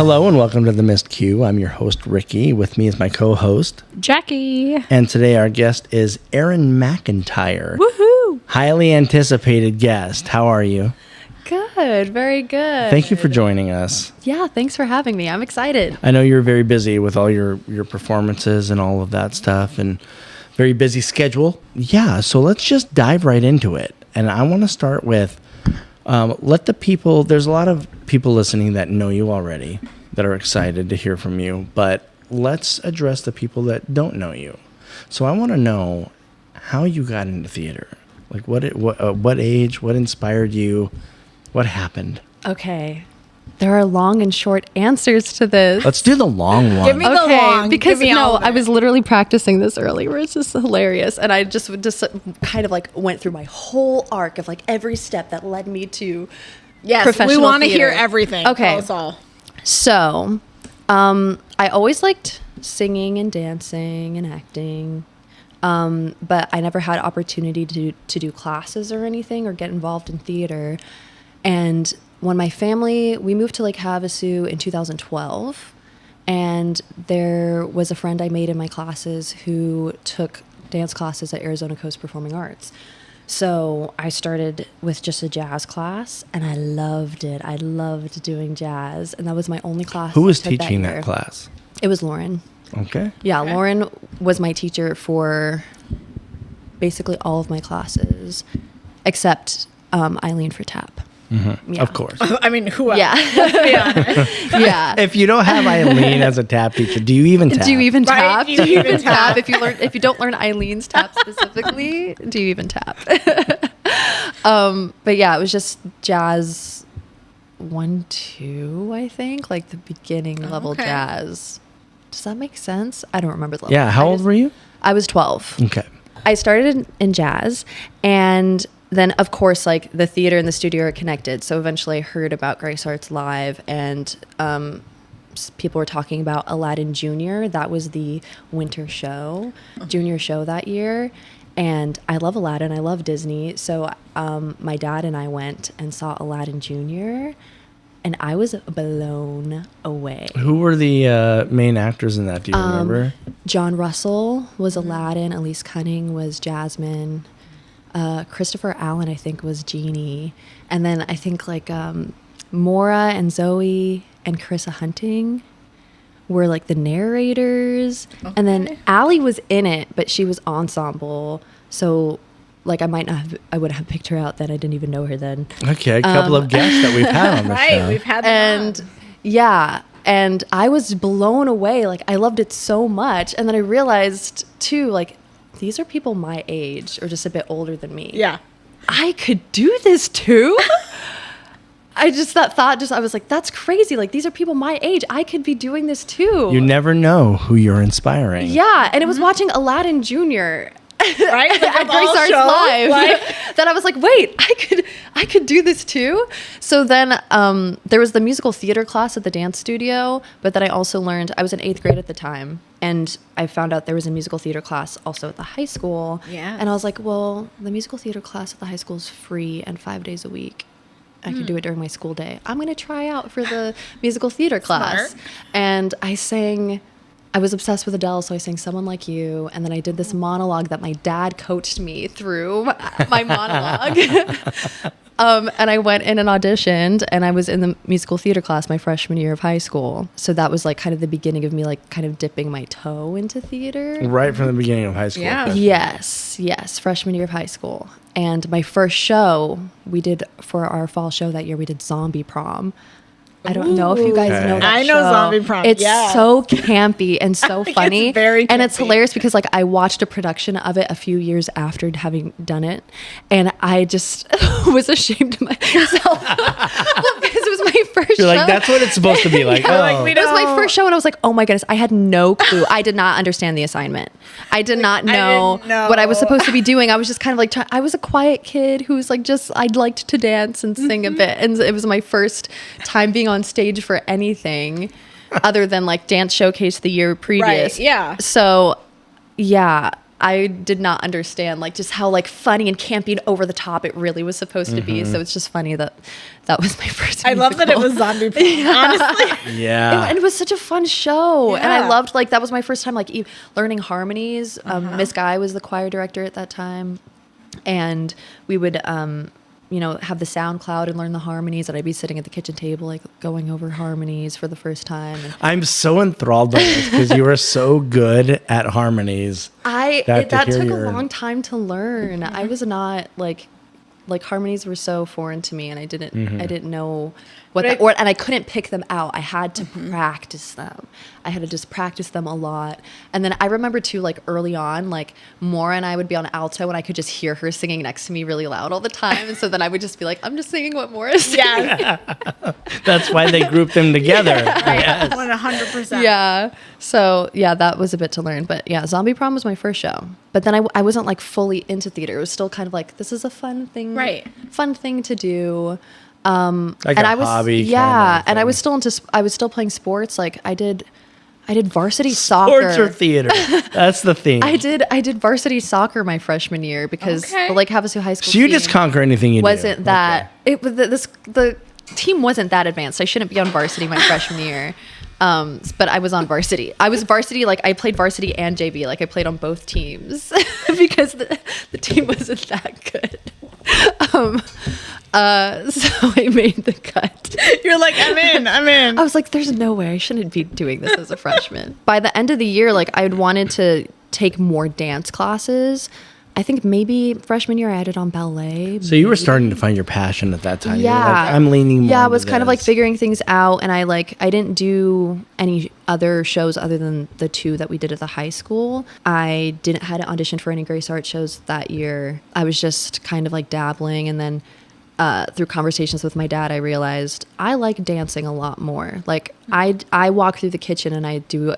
Hello and welcome to The Missed Q. I'm your host, Ricky. With me is my co-host, Jackie. And today our guest is Erin McIntyre. Woohoo! Highly anticipated guest. How are you? Good. Very good. Thank you for joining us. Yeah, thanks for having me. I'm excited. I know you're very busy with all your performances and all of that stuff and very busy schedule. Yeah, so let's just dive right into it. And I want to start with let the people, there's a lot of people listening that know you already, that are excited to hear from you, but let's address the people that don't know you. So I want to know how you got into theater. Like what age, what inspired you, what happened? Okay. There are long and short answers to this. Let's do the long one. Give me the long. Because Give me all of it. I was literally practicing this earlier. It's just hilarious. And I just kind of like went through my whole arc of like every step that led me to professional we want to theater. hear everything. Okay. Tell us all. So, I always liked singing and dancing and acting. But I never had opportunity to do classes or anything or get involved in theater. And when we moved to Lake Havasu in 2012, and there was a friend I made in my classes who took dance classes at Arizona Coast Performing Arts. So I started with just a jazz class, and I loved it. I loved doing jazz, and that was my only class. Who was I took teaching year. that class? It was Lauren. Okay. Yeah, Okay. Lauren was my teacher for basically all of my classes, except Eileen for tap. Mm-hmm. Yeah. Of course. I mean, who else? Yeah. Let's be honest. Yeah. If you don't have Eileen as a tap teacher, do you even tap? Do you even Right? tap? Do you even tap? If you don't learn Eileen's tap specifically, do you even tap? But yeah, it was just jazz 1, 2, I think, like the beginning level Okay. jazz. Does that make sense? I don't remember the level. Yeah, how old were you? I was 12. Okay. I started in jazz, and then of course like the theater and the studio are connected. So eventually I heard about Grace Arts Live, and people were talking about Aladdin Junior. That was the winter show, junior show that year. And I love Aladdin. I love Disney. So my dad and I went and saw Aladdin Junior, and I was blown away. Who were the main actors in that? Do you remember? John Russell was Aladdin. Elise Cunning was Jasmine. Christopher Allen, I think, was Genie. And then I think like Maura and Zoe and Carissa Hunting were like the narrators. Okay. And then Allie was in it, but she was ensemble. So like I would have picked her out then. I didn't even know her then. Okay, a couple of guests that we've had on the Right, show. we've had them on. Yeah, and I was blown away. Like I loved it so much. And then I realized too, like these are people my age or just a bit older than me. Yeah. I could do this too. I was like, that's crazy. Like these are people my age. I could be doing this too. You never know who you're inspiring. Yeah, and it was watching Aladdin Junior. Right? Like at of Grace all Arts shows, Live. like- That I was like, wait, I could do this too. So then there was the musical theater class at the dance studio, but then I also learned, I was in 8th grade at the time, and I found out there was a musical theater class also at the high school. Yes. And I was like, well, the musical theater class at the high school is free and 5 days a week. I could do it during my school day. I'm going to try out for the musical theater class. Smart. And I was obsessed with Adele, so I sang Someone Like You. And then I did this monologue that my dad coached me through my monologue. And I went in and auditioned, and I was in the musical theater class my freshman year of high school. So that was like kind of the beginning of me like kind of dipping my toe into theater. Right from the beginning of high school. Yeah. Yes, freshman year of high school. And my first show we did for our fall show that year, we did Zombie Prom. I don't know if you guys Okay. know that I know show. Zombie Prom, It's yes. so campy and so It's funny. very And it's campy. hilarious because like I watched a production of it a few years after having done it, and I just was ashamed of myself. Well, because it was my first You're show. like, that's what it's supposed to be like. Yeah, oh. like, we It was my don't- first show, and I was like, oh my goodness, I had no clue. I did not understand the assignment. I did not know, didn't know. what I was supposed to be doing. I was just kind of like, I was a quiet kid who was like, I liked to dance and sing a bit. And it was my first time being on stage for anything other than like dance showcase the year previous. Right, yeah. So yeah, I did not understand like just how like funny and campy and over the top it really was supposed to be. So it's just funny that that was my first I love that it was zombie prom, honestly. Yeah. And it was such a fun show. And I Yeah. loved, like, that was my first time, like, learning harmonies. Miss Guy was the choir director at that time. And we would, have the sound cloud and learn the harmonies. And I'd be sitting at the kitchen table, like, going over harmonies for the first time. And I'm so enthralled by this because you were so good at harmonies. that hear took your- a long time to learn. I was not, like harmonies were so foreign to me, and I didn't know what and I couldn't pick them out. I had to practice them. I had to just practice them a lot. And then I remember too, like early on, like Maura and I would be on alto, and I could just hear her singing next to me really loud all the time. And so then I would just be like, I'm just singing what Maura's singing. Yeah. That's why they grouped them together. Yes. 100%. Yeah. So yeah, that was a bit to learn. But yeah, Zombie Prom was my first show. But then I wasn't like fully into theater. It was still kind of like, this is a fun thing. Right. Fun thing to do. Like And a I was, hobby. yeah. kind of And I thing. was still playing sports. Like I did varsity soccer. Sports or theater. That's the theme. I did varsity soccer my freshman year because Okay. the Lake Havasu High School So you team just conquer anything you wasn't do. that it was the team wasn't that advanced. I shouldn't be on varsity my freshman year. But I was on varsity. I was varsity, like I played varsity and JV. Like I played on both teams because the team wasn't that good. So I made the cut. You're like, I'm in. I was like, there's no way I shouldn't be doing this as a freshman. By the end of the year, like I had wanted to take more dance classes. I think maybe freshman year I added on ballet. So you were starting to find your passion at that time. You were Yeah. like, I'm leaning more Yeah, I into was kind of like this. figuring things out, and I didn't do any other shows other than the two that we did at the high school. I didn't had an audition for any Grace Art shows that year. I was just kind of like dabbling, and then through conversations with my dad, I realized I like dancing a lot more. Like I walk through the kitchen and I do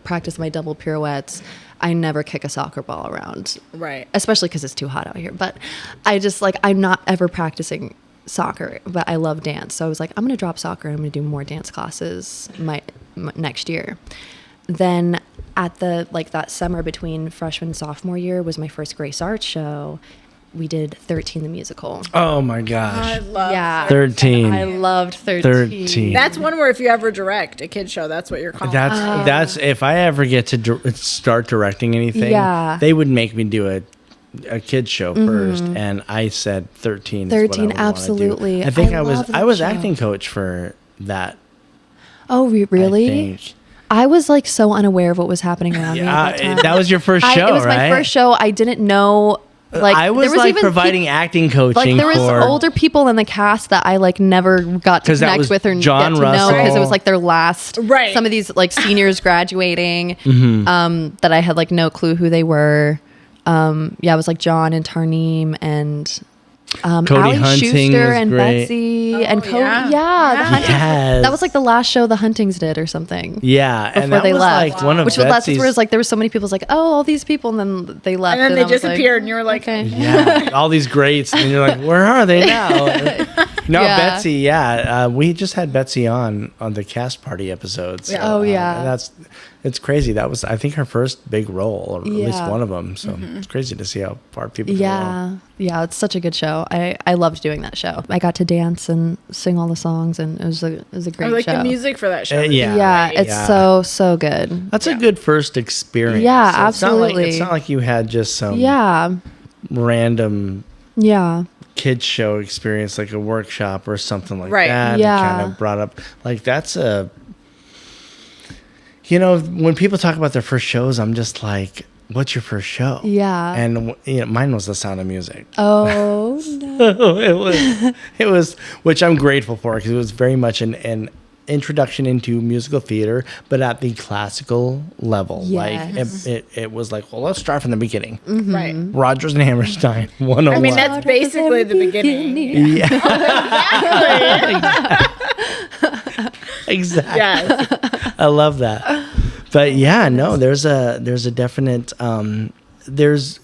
practice my double pirouettes. I never kick a soccer ball around. Right. Especially because it's too hot out here. But I just I'm not ever practicing soccer, but I love dance. So I was like, I'm going to drop soccer and I'm going to do more dance classes my next year. Then at that summer between freshman and sophomore year was my first Grace Arts show. We did 13 the musical. Oh my I gosh. love Yeah. 13. I loved 13. 13. That's one where if you ever direct a kid show, that's what you're calling. That's if I ever get to start directing anything, Yeah. they would make me do a kids show first, and I said 13. is what I 13, would wanna do. absolutely. I think I I was love that I was show. acting coach for that. Oh, I really? think. I was like so unaware of what was happening around me at that time. that was your first show, It was right? my first show. I didn't know. Like I was there like even providing acting coaching like there was for older people in the cast that I like never got to 'Cause that connect was with or John get to know because it Russell. was like their last. Right. Some of these like seniors graduating, Mm-hmm. that I had like no clue who they were. It was like John and Tarneem and Cody Ali Hunting Schuster was and great. Betsy and Cody. yeah. Yeah, the Huntings. Yes. That was like the last show the Huntings did or something. Yeah, Before and that they was left, like one of which was Betsy's. where it's like there were so many people. It's like, oh, all these people, and then they left, And then I they was like, disappeared, and you were like, okay. Yeah, all these greats, and you're like, where are they now? No, Yeah. Betsy. Yeah, we just had Betsy on the cast party episodes. Yeah. Oh, yeah. and it's crazy. That was, I think, her first big role, or at least Yeah. one of them. So it's crazy to see how far people go. Yeah, it's such a good show. I loved doing that show. I got to dance and sing all the songs, and it was a I great like show. the music for that show. Yeah. Yeah, it's Yeah. so good. That's a good first experience. Yeah, So it's not like- absolutely. it's not like you had just some Yeah, random yeah, kids show experience, like a workshop or something like Right. that. Yeah. And kind of brought up like that's a. When people talk about their first shows, I'm just like, "What's your first show?" yeah. And mine was The Sound of Music. Oh no. it was, which I'm grateful for because it was very much an introduction into musical theater, but at the classical level. Yes. Like it was like, well, let's start from the beginning. Right. Rodgers and Hammerstein 101. I mean, that's basically the beginning. Exactly. Yes. I love that. But yeah, no, there's a definite there's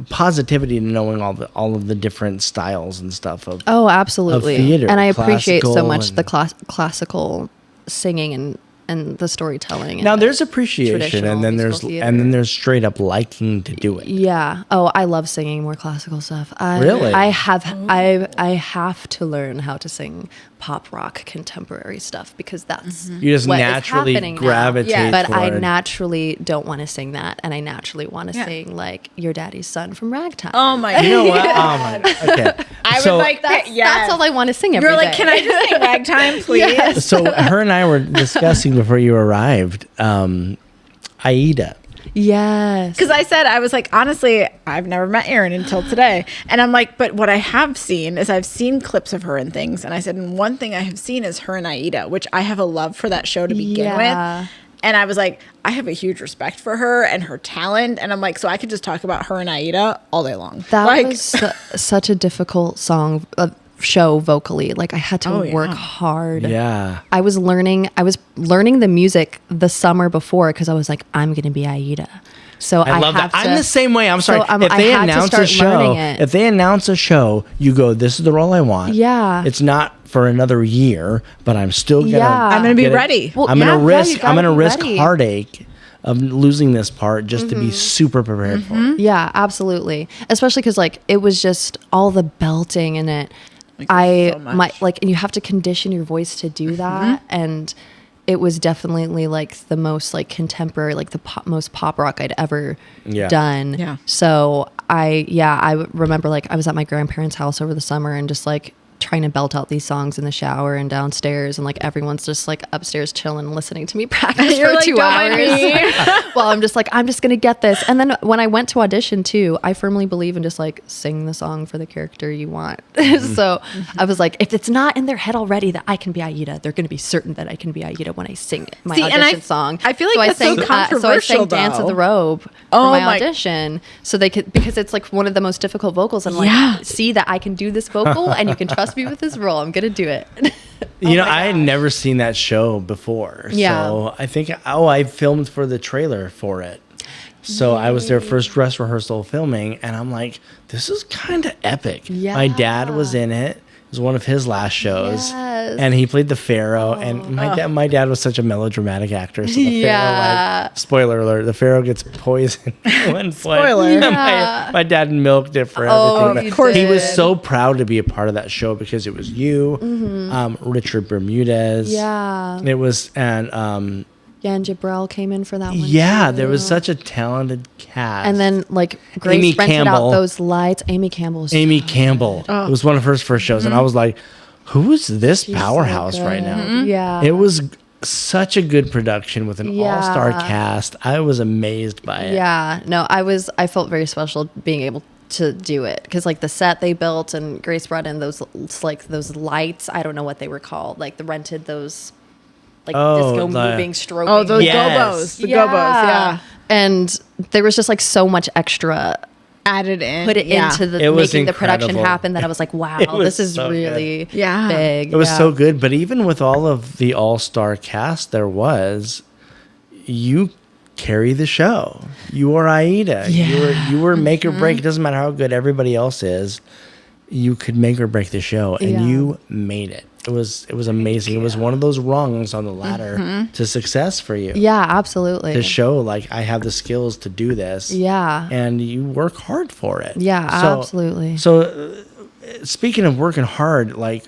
positivity in knowing all of the different styles and stuff of Oh, absolutely. Of theater, and I appreciate so classical much and- the classical singing and the storytelling. Now and there's the appreciation, traditional and then musical there's straight up liking to do it. Yeah. Oh, I love singing more classical stuff. Really? I have to learn how to sing pop rock contemporary stuff because that's You just what is naturally happening now. gravitate Yeah. But I toward- naturally don't want to sing that, and I naturally want to Yeah. sing like Your Daddy's Son from Ragtime. Oh my You know what? Oh my. Okay. I So- would like that. That's all I want to sing every You're like, day. can I just sing ragtime, please? Yes. So her and I were discussing before you arrived. Aida. Yes. Because I said, I was like, honestly, I've never met Erin until today. And I'm like, but what I have seen is I've seen clips of her and things. And I said, and one thing I have seen is her and Aida, which I have a love for that show to begin Yeah. with. And I was like, I have a huge respect for her and her talent. And I'm like, so I could just talk about her and Aida all day long. That like, was such a difficult show vocally. Like I had to Oh, yeah. work hard. Yeah. I was learning the music the summer before because I was like, I'm going to be Aida. So I love have that. to, I'm the same way. I'm sorry. So, If I they had to announce start a show, learning it. if they announce a show, you go, "This is the role I want." Yeah. It's not for another year, but I'm still gonna. Yeah. I'm going to be get it. ready. Well, I'm yeah, gonna you risk. I'm gotta gonna be risk ready. heartache of losing this part just to be super prepared for it. Yeah, absolutely. Especially because like it was just all the belting in it. so much. And you have to condition your voice to do that, and it was definitely like the most like contemporary, like the most pop rock I'd ever Yeah. done. Yeah. So I remember like I was at my grandparents' house over the summer and just like trying to belt out these songs in the shower and downstairs, and like everyone's just like upstairs chilling and listening to me practice You're for like, 2 "Don't mind hours. me." Well, I'm just like, I'm just gonna get this. And then when I went to audition too, I firmly believe in just like sing the song for the character you want. So I was like, if it's not in their head already that I can be Aida, they're gonna be certain that I can be Aida when I sing my See, and audition song. I feel like that's so So I controversial, sang Dance of though. the Robe for Oh my my- audition, so they could, because it's like one of the most difficult vocals. And like, Yeah. see that I can do this vocal, and you can trust me with this role. I'm gonna do it. You know, I had never seen that show before. Yeah. So I think, I filmed for the trailer for it. So I was their first dress rehearsal filming, and I'm like, this is kind of epic. My dad was in it. It was one of his last shows. Yes. And he played the Pharaoh. And my dad was such a melodramatic actor. So the Yeah. Pharaoh, like, spoiler alert, the Pharaoh gets poisoned at one point. Spoiler. Yeah. my dad milked it for Oh, everything. he But he was did. so proud to be a part of that show because it was you, Richard Bermudez. Yeah. It was, and Yeah, and Jabril came in for that one. yeah, too. there was such a talented cast. And then like Grace Amy rented Campbell. out those lights. Amy Campbell was Amy Campbell. It was one of her first shows, and I was like, "Who is this powerhouse so right good. now?" Yeah. It was such a good production with an Yeah. all-star cast. I was amazed by it. Yeah. No, I felt very special being able to do it because like the set they built, and Grace brought in those lights. I don't know what they were called. Like the rented those like disco moving strobing. Oh, those Yes. gobos. The gobos, yeah. And there was just like so much extra Added in. put it yeah. into It was making the production incredible. happen that I was like, wow, It was this is so really good. Yeah. big. It was Yeah. so good, but even with all of the all-star cast there was, you carry the show. You are Aida. You were make or break. It doesn't matter how good everybody else is. You could make or break the show, and Yeah. you made it. It was amazing. It was one of those rungs on the ladder to success for you. Yeah, absolutely. To show like I have the skills to do this. Yeah. And you work hard for it. Yeah, So- absolutely. So, speaking of working hard, like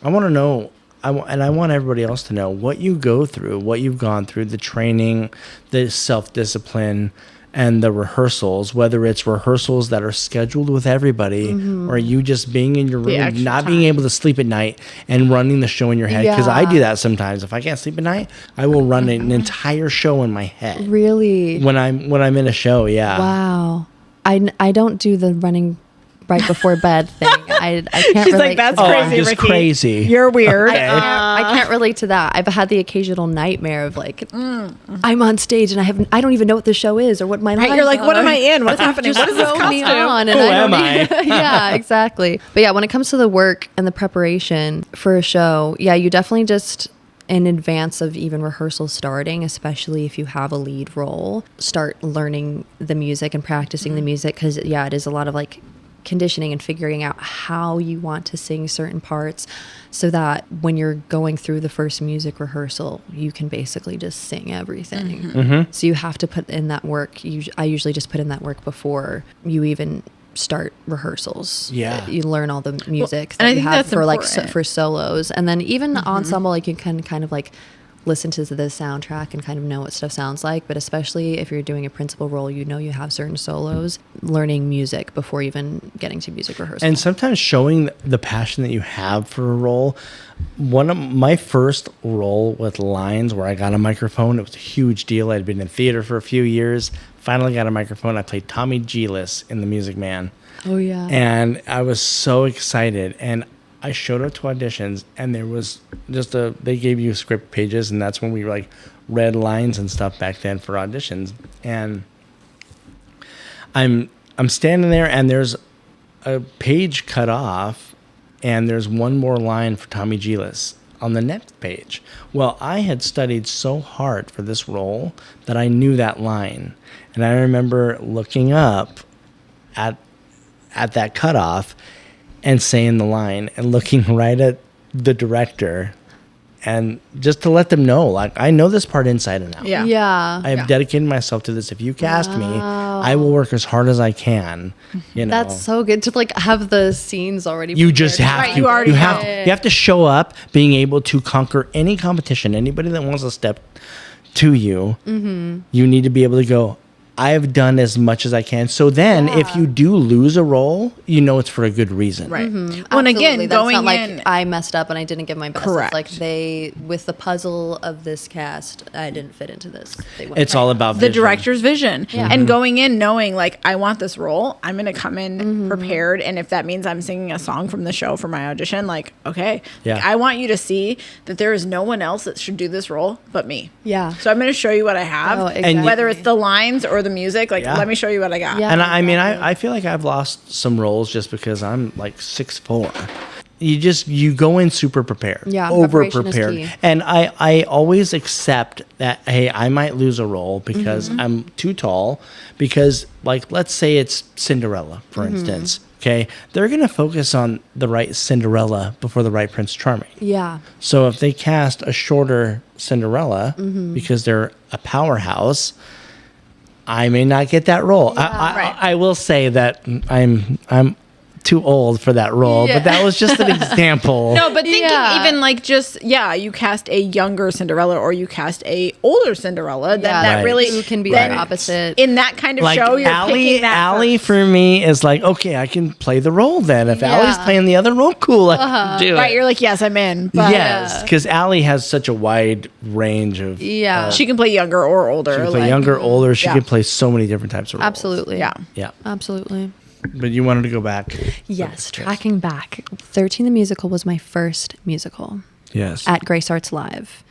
I want to know, and I want everybody else to know what you go through, what you've gone through, the training, the self-discipline, and the rehearsals, whether it's rehearsals that are scheduled with everybody or you just being in your room, extra not being able to sleep at night and running the show in your head. Because I Yeah. do that sometimes. If I can't sleep at night, I will run an entire show in my head Really? when I'm in a show. Yeah. Wow. I don't do the running right before bed thing. I can't She's relate like, that's to Oh, that. I'm crazy, just Ricky. crazy. You're weird. I can't relate to that. I've had the occasional nightmare of like, I'm on stage and I don't even know what the show is or what my Right, lines you're like, what am are. I in? What's happening? Just What is this throw me costume? on, and Who I don't am even- yeah, exactly. But yeah, when it comes to the work and the preparation for a show, yeah, you definitely just in advance of even rehearsal starting, especially if you have a lead role, start learning the music and practicing the music because yeah, it is a lot of like conditioning and figuring out how you want to sing certain parts so that when you're going through the first music rehearsal, you can basically just sing everything. So you have to put in that work. I usually just put in that work before you even start rehearsals. Yeah. You learn all the music and I that you think have that's for like important. for solos. And then even ensemble, like you can kind of like listen to the soundtrack and kind of know what stuff sounds like. But especially if you're doing a principal role, you know you have certain solos, learning music before even getting to music rehearsal. And sometimes showing the passion that you have for a role. One of my first role with lines where I got a microphone, it was a huge deal. I'd been in theater for a few years. Finally got a microphone. I played Tommy Gillis in The Music Man. Oh, yeah. And I was so excited. And I showed up to auditions, and there was just they gave you script pages, and that's when we like read lines and stuff back then for auditions. And I'm standing there, and there's a page cut off, and there's one more line for Tommy Gillis on the next page. Well, I had studied so hard for this role that I knew that line. And I remember looking up at that cutoff and saying the line and looking right at the director, and just to let them know, like, I know this part inside and out. Yeah. Yeah. I have dedicated myself to this. If you cast me, I will work as hard as I can. You know, That's so good to like have the scenes already. you just prepared. have Right, to. you already have know. you have to show up being able to conquer any competition. Anybody that wants to step to you, you need to be able to go, I've done as much as I can. So then if you do lose a role, you know it's for a good reason. Right. Well, and Absolutely. again, That's going not like in, I messed up and I didn't give my best. Correct. It's like with the puzzle of this cast, I didn't fit into this. They went It's all about the vision. director's vision Yeah. and going in knowing like I want this role, I'm going to come in prepared, and if that means I'm singing a song from the show for my audition, like, okay, Yeah. like, I want you to see that there is no one else that should do this role but me. Yeah. So I'm going to show you what I have, Oh, exactly. whether it's the lines or the music, like Yeah. let me show you what I got. Yeah. And I mean, exactly. I feel like I've lost some roles just because I'm like 6'4". You go in super prepared, Yeah, over preparation is prepared, key. and I always accept that, hey, I might lose a role because I'm too tall. Because like, let's say it's Cinderella, for instance. Okay, they're gonna focus on the right Cinderella before the right Prince Charming. Yeah. So if they cast a shorter Cinderella because they're a powerhouse, I may not get that role. Right. I will say that I'm too old for that role, Yeah. but that was just an example. No, but thinking Yeah. even like just you cast a younger Cinderella or you cast a older Cinderella, then Yeah. that Right. really Who can be then the opposite? in that kind of Like show. You're picking that Allie first. for me is like, okay, I can play the role then. If Yeah. Allie's playing the other role, cool, I can do Right, it. you're like, yes, I'm in. But Yes, because Allie has such a wide range of. Yeah. she can play younger or older. She can play like- younger, older. She Yeah. can play so many different types of roles. Absolutely. Yeah. Yeah, Absolutely. but you wanted to go back. Yes. Tracking back. 13 the Musical was my first musical Yes. at Grace Arts Live.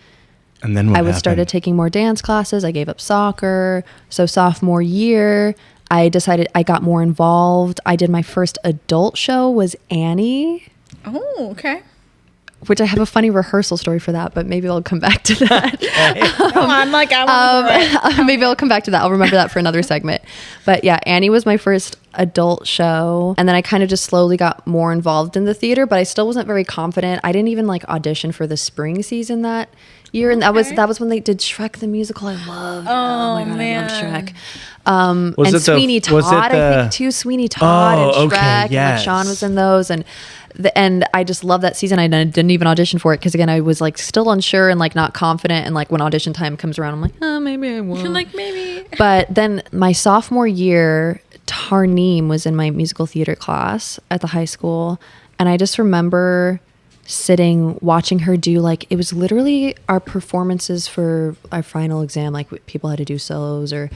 And then what I started happened? taking more dance classes. I gave up soccer. So sophomore year, I decided I got more involved. I did my first adult show was Annie, Oh, okay. which I have a funny rehearsal story for that, but maybe I'll come back to that. No, I'm like, I want to Maybe I'll come back to that. I'll remember that for another segment. But yeah, Annie was my first adult show. And then I kind of just slowly got more involved in the theater, but I still wasn't very confident. I didn't even like audition for the spring season that year. And that was when they did Shrek the musical. I loved it. Oh my God, man. I love Shrek. Was And it the- Sweeney was it Todd, I the- think too. Sweeney Todd Oh, and okay, Shrek. And yes. like Sean was in those. And I just love that season. I didn't even audition for it because again, I was like still unsure and like not confident. And like when audition time comes around, I'm like, oh, maybe I won't. like maybe. But then my sophomore year, Tarneem was in my musical theater class at the high school. And I just remember sitting, watching her do like, it was literally our performances for our final exam. Like people had to do solos, or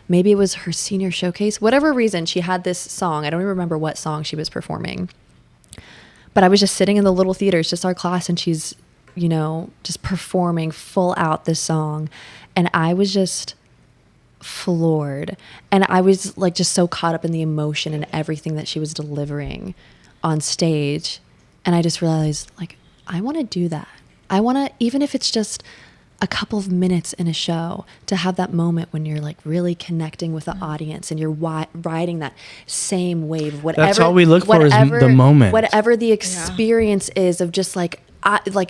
maybe it was her senior showcase. Whatever reason, she had this song. I don't even remember what song she was performing. But I was just sitting in the little theater. It's just our class. And she's, just performing full out this song. And I was just floored. And I was like just so caught up in the emotion and everything that she was delivering on stage. And I just realized like, I want to do that. I want to, even if it's just a couple of minutes in a show to have that moment when you're like really connecting with the audience and you're riding that same wave. Whatever, That's all we look for is the moment. Whatever the experience is of just like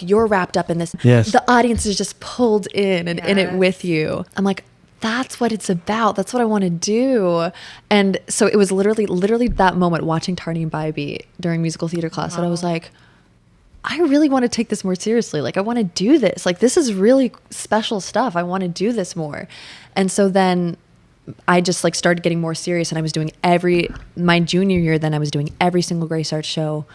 you're wrapped up in this. Yes. The audience is just pulled in and in it with you. I'm like, that's what it's about. That's what I want to do. And so it was literally that moment watching Tarny and Bybee during musical theater class that I was like, I really want to take this more seriously. Like, I want to do this. Like, this is really special stuff. I want to do this more. And so then I just like started getting more serious, and I was doing my junior year, then I was doing every single Grace Arts show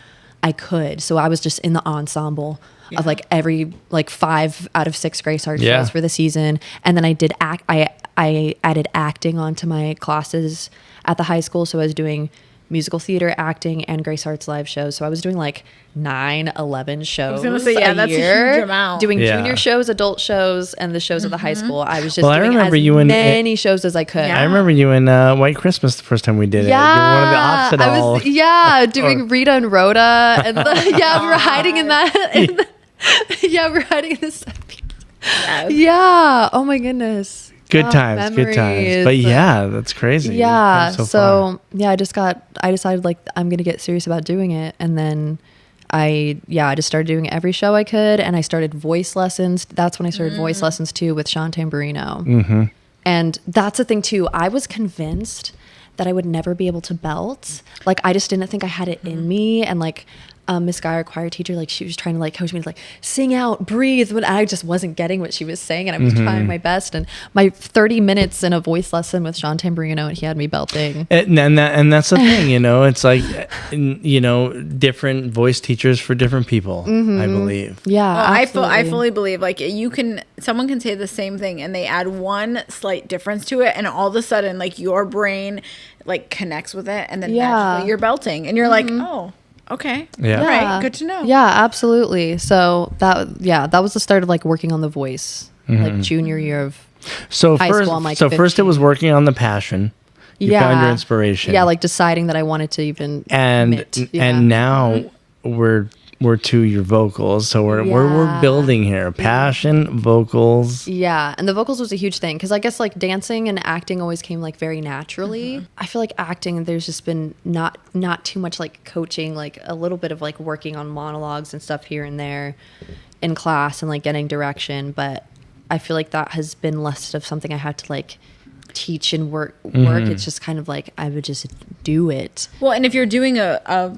I could. So I was just in the ensemble of like every like 5 out of 6 Grace Arts shows for the season. And then I did I added acting onto my classes at the high school. So I was doing musical theater, acting, and Grace Arts live shows. So I was doing like 9-11 shows that's a huge amount. doing junior shows, adult shows, and the shows at the high school. I was just I doing remember as you in many shows as I could. I remember you in White Christmas the first time we did it. You were one of the opposite I was doing Rita and Rhoda, and we were hiding in that. We were hiding in this. Yeah. Oh my goodness. Good times. But yeah, that's crazy. Yeah. So I decided like I'm gonna get serious about doing it, and then I just started doing every show I could, and I started voice lessons. That's when I started voice lessons too with Sean Tamburino. Mm-hmm. And that's the thing too. I was convinced that I would never be able to belt. Like, I just didn't think I had it in me, and like. Miss Guy, our choir teacher, like she was trying to like coach me to like sing out, breathe, but I just wasn't getting what she was saying, and I was trying my best. And my 30 minutes in a voice lesson with Sean Tamburino, and he had me belting. And that's the thing, it's like, different voice teachers for different people, I believe. Yeah, I fully believe like someone can say the same thing and they add one slight difference to it, and all of a sudden like your brain like connects with it, and then magically you're belting, and you're like, oh. Okay. Yeah. All right. Good to know. Yeah, absolutely. So that was the start of like working on the voice, like junior year of high school. I'm like 15. First it was working on the passion. You found your inspiration. Yeah, like deciding that I wanted to even and now we're to your vocals. So we're building here. Passion, vocals. Yeah. And the vocals was a huge thing, because I guess like dancing and acting always came like very naturally. I feel like acting, there's just been not too much like coaching, like a little bit of like working on monologues and stuff here and there in class and like getting direction. But I feel like that has been less of something I had to like teach and work. It's just kind of like I would just do it. Well, and if you're doing a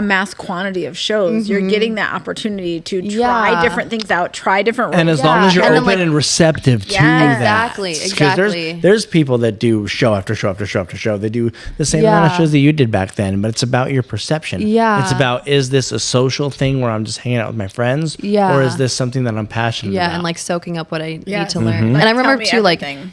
mass quantity of shows, you're getting that opportunity to try different things out, try different roles. And as long as you're open and receptive to that. Exactly. There's people that do show after show after show after show. They do the same amount of shows that you did back then, but it's about your perception. Yeah. It's about, is this a social thing where I'm just hanging out with my friends? Yeah. Or is this something that I'm passionate about? Yeah, and like soaking up what I need to learn. Like, and I remember too, everything. like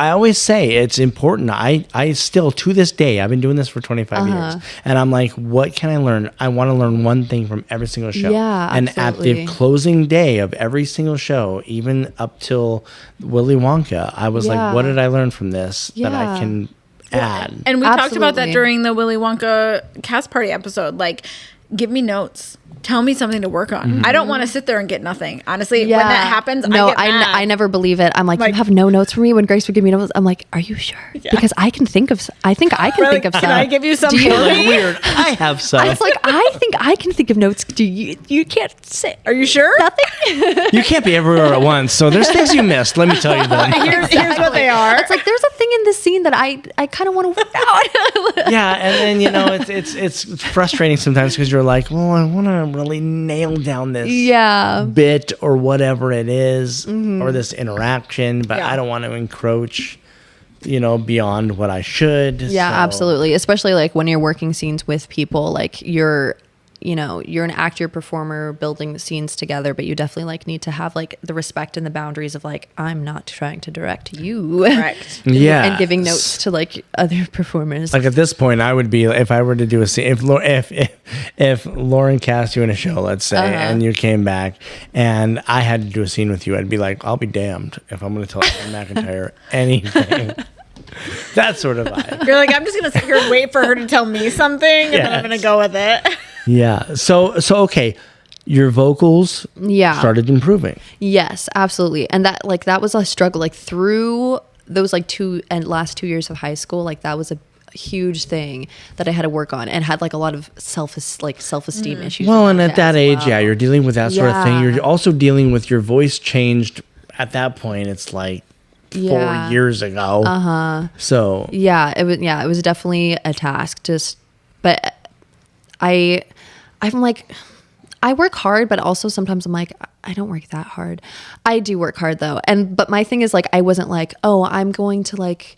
I always say it's important. I still, to this day, I've been doing this for 25 years, and I'm like, what can I learn? I want to learn one thing from every single show. Yeah, and absolutely. at the closing day of every single show, even up till Willy Wonka, I was like, what did I learn from this that I can add? And we talked about that during the Willy Wonka cast party episode. Like, give me notes. Tell me something to work on. I don't want to sit there and get nothing. Honestly, when that happens, no, I get mad. I never believe it. I'm like, you have no notes for me? When Grace would give me notes, I'm like, are you sure? Yeah. Because I can think of. I think I can think of some. Can I give you some? Weird. I have some. I was like, I think I can think of notes. Do you? You can't say. Are you sure? Nothing. You can't be everywhere at once. So there's things you missed. Let me tell you that. Here's what they are. It's like there's a thing in this scene that I kind of want to work out. Yeah, and then it's frustrating sometimes because you're like, well, I want to really nail down this bit or whatever it is, or this interaction, but I don't want to encroach beyond what I should. Yeah, so. absolutely. Especially like when you're working scenes with people, like you're an actor, performer, building the scenes together, but you definitely like need to have like the respect and the boundaries of like, I'm not trying to direct you. Correct. And giving notes to like other performers. Like at this point, I would be, if I were to do a scene, if Lauren cast you in a show, let's say, and you came back and I had to do a scene with you, I'd be like, I'll be damned if I'm going to tell Erin McIntyre anything. That sort of vibe. You're like, I'm just going to sit here and wait for her to tell me something, and then I'm going to go with it. Yeah. So okay. your vocals started improving. Yes, absolutely. And that was a struggle, like through those like last 2 years of high school, like that was a huge thing that I had to work on, and had like a lot of self-esteem issues. Well, and at that age, you're dealing with that sort of thing. You're also dealing with your voice changed at that point. It's like 4 years ago. So it was definitely a task. But I'm like, I work hard, but also sometimes I'm like, I don't work that hard. I do work hard though. But my thing is like, I wasn't like, oh, I'm going to like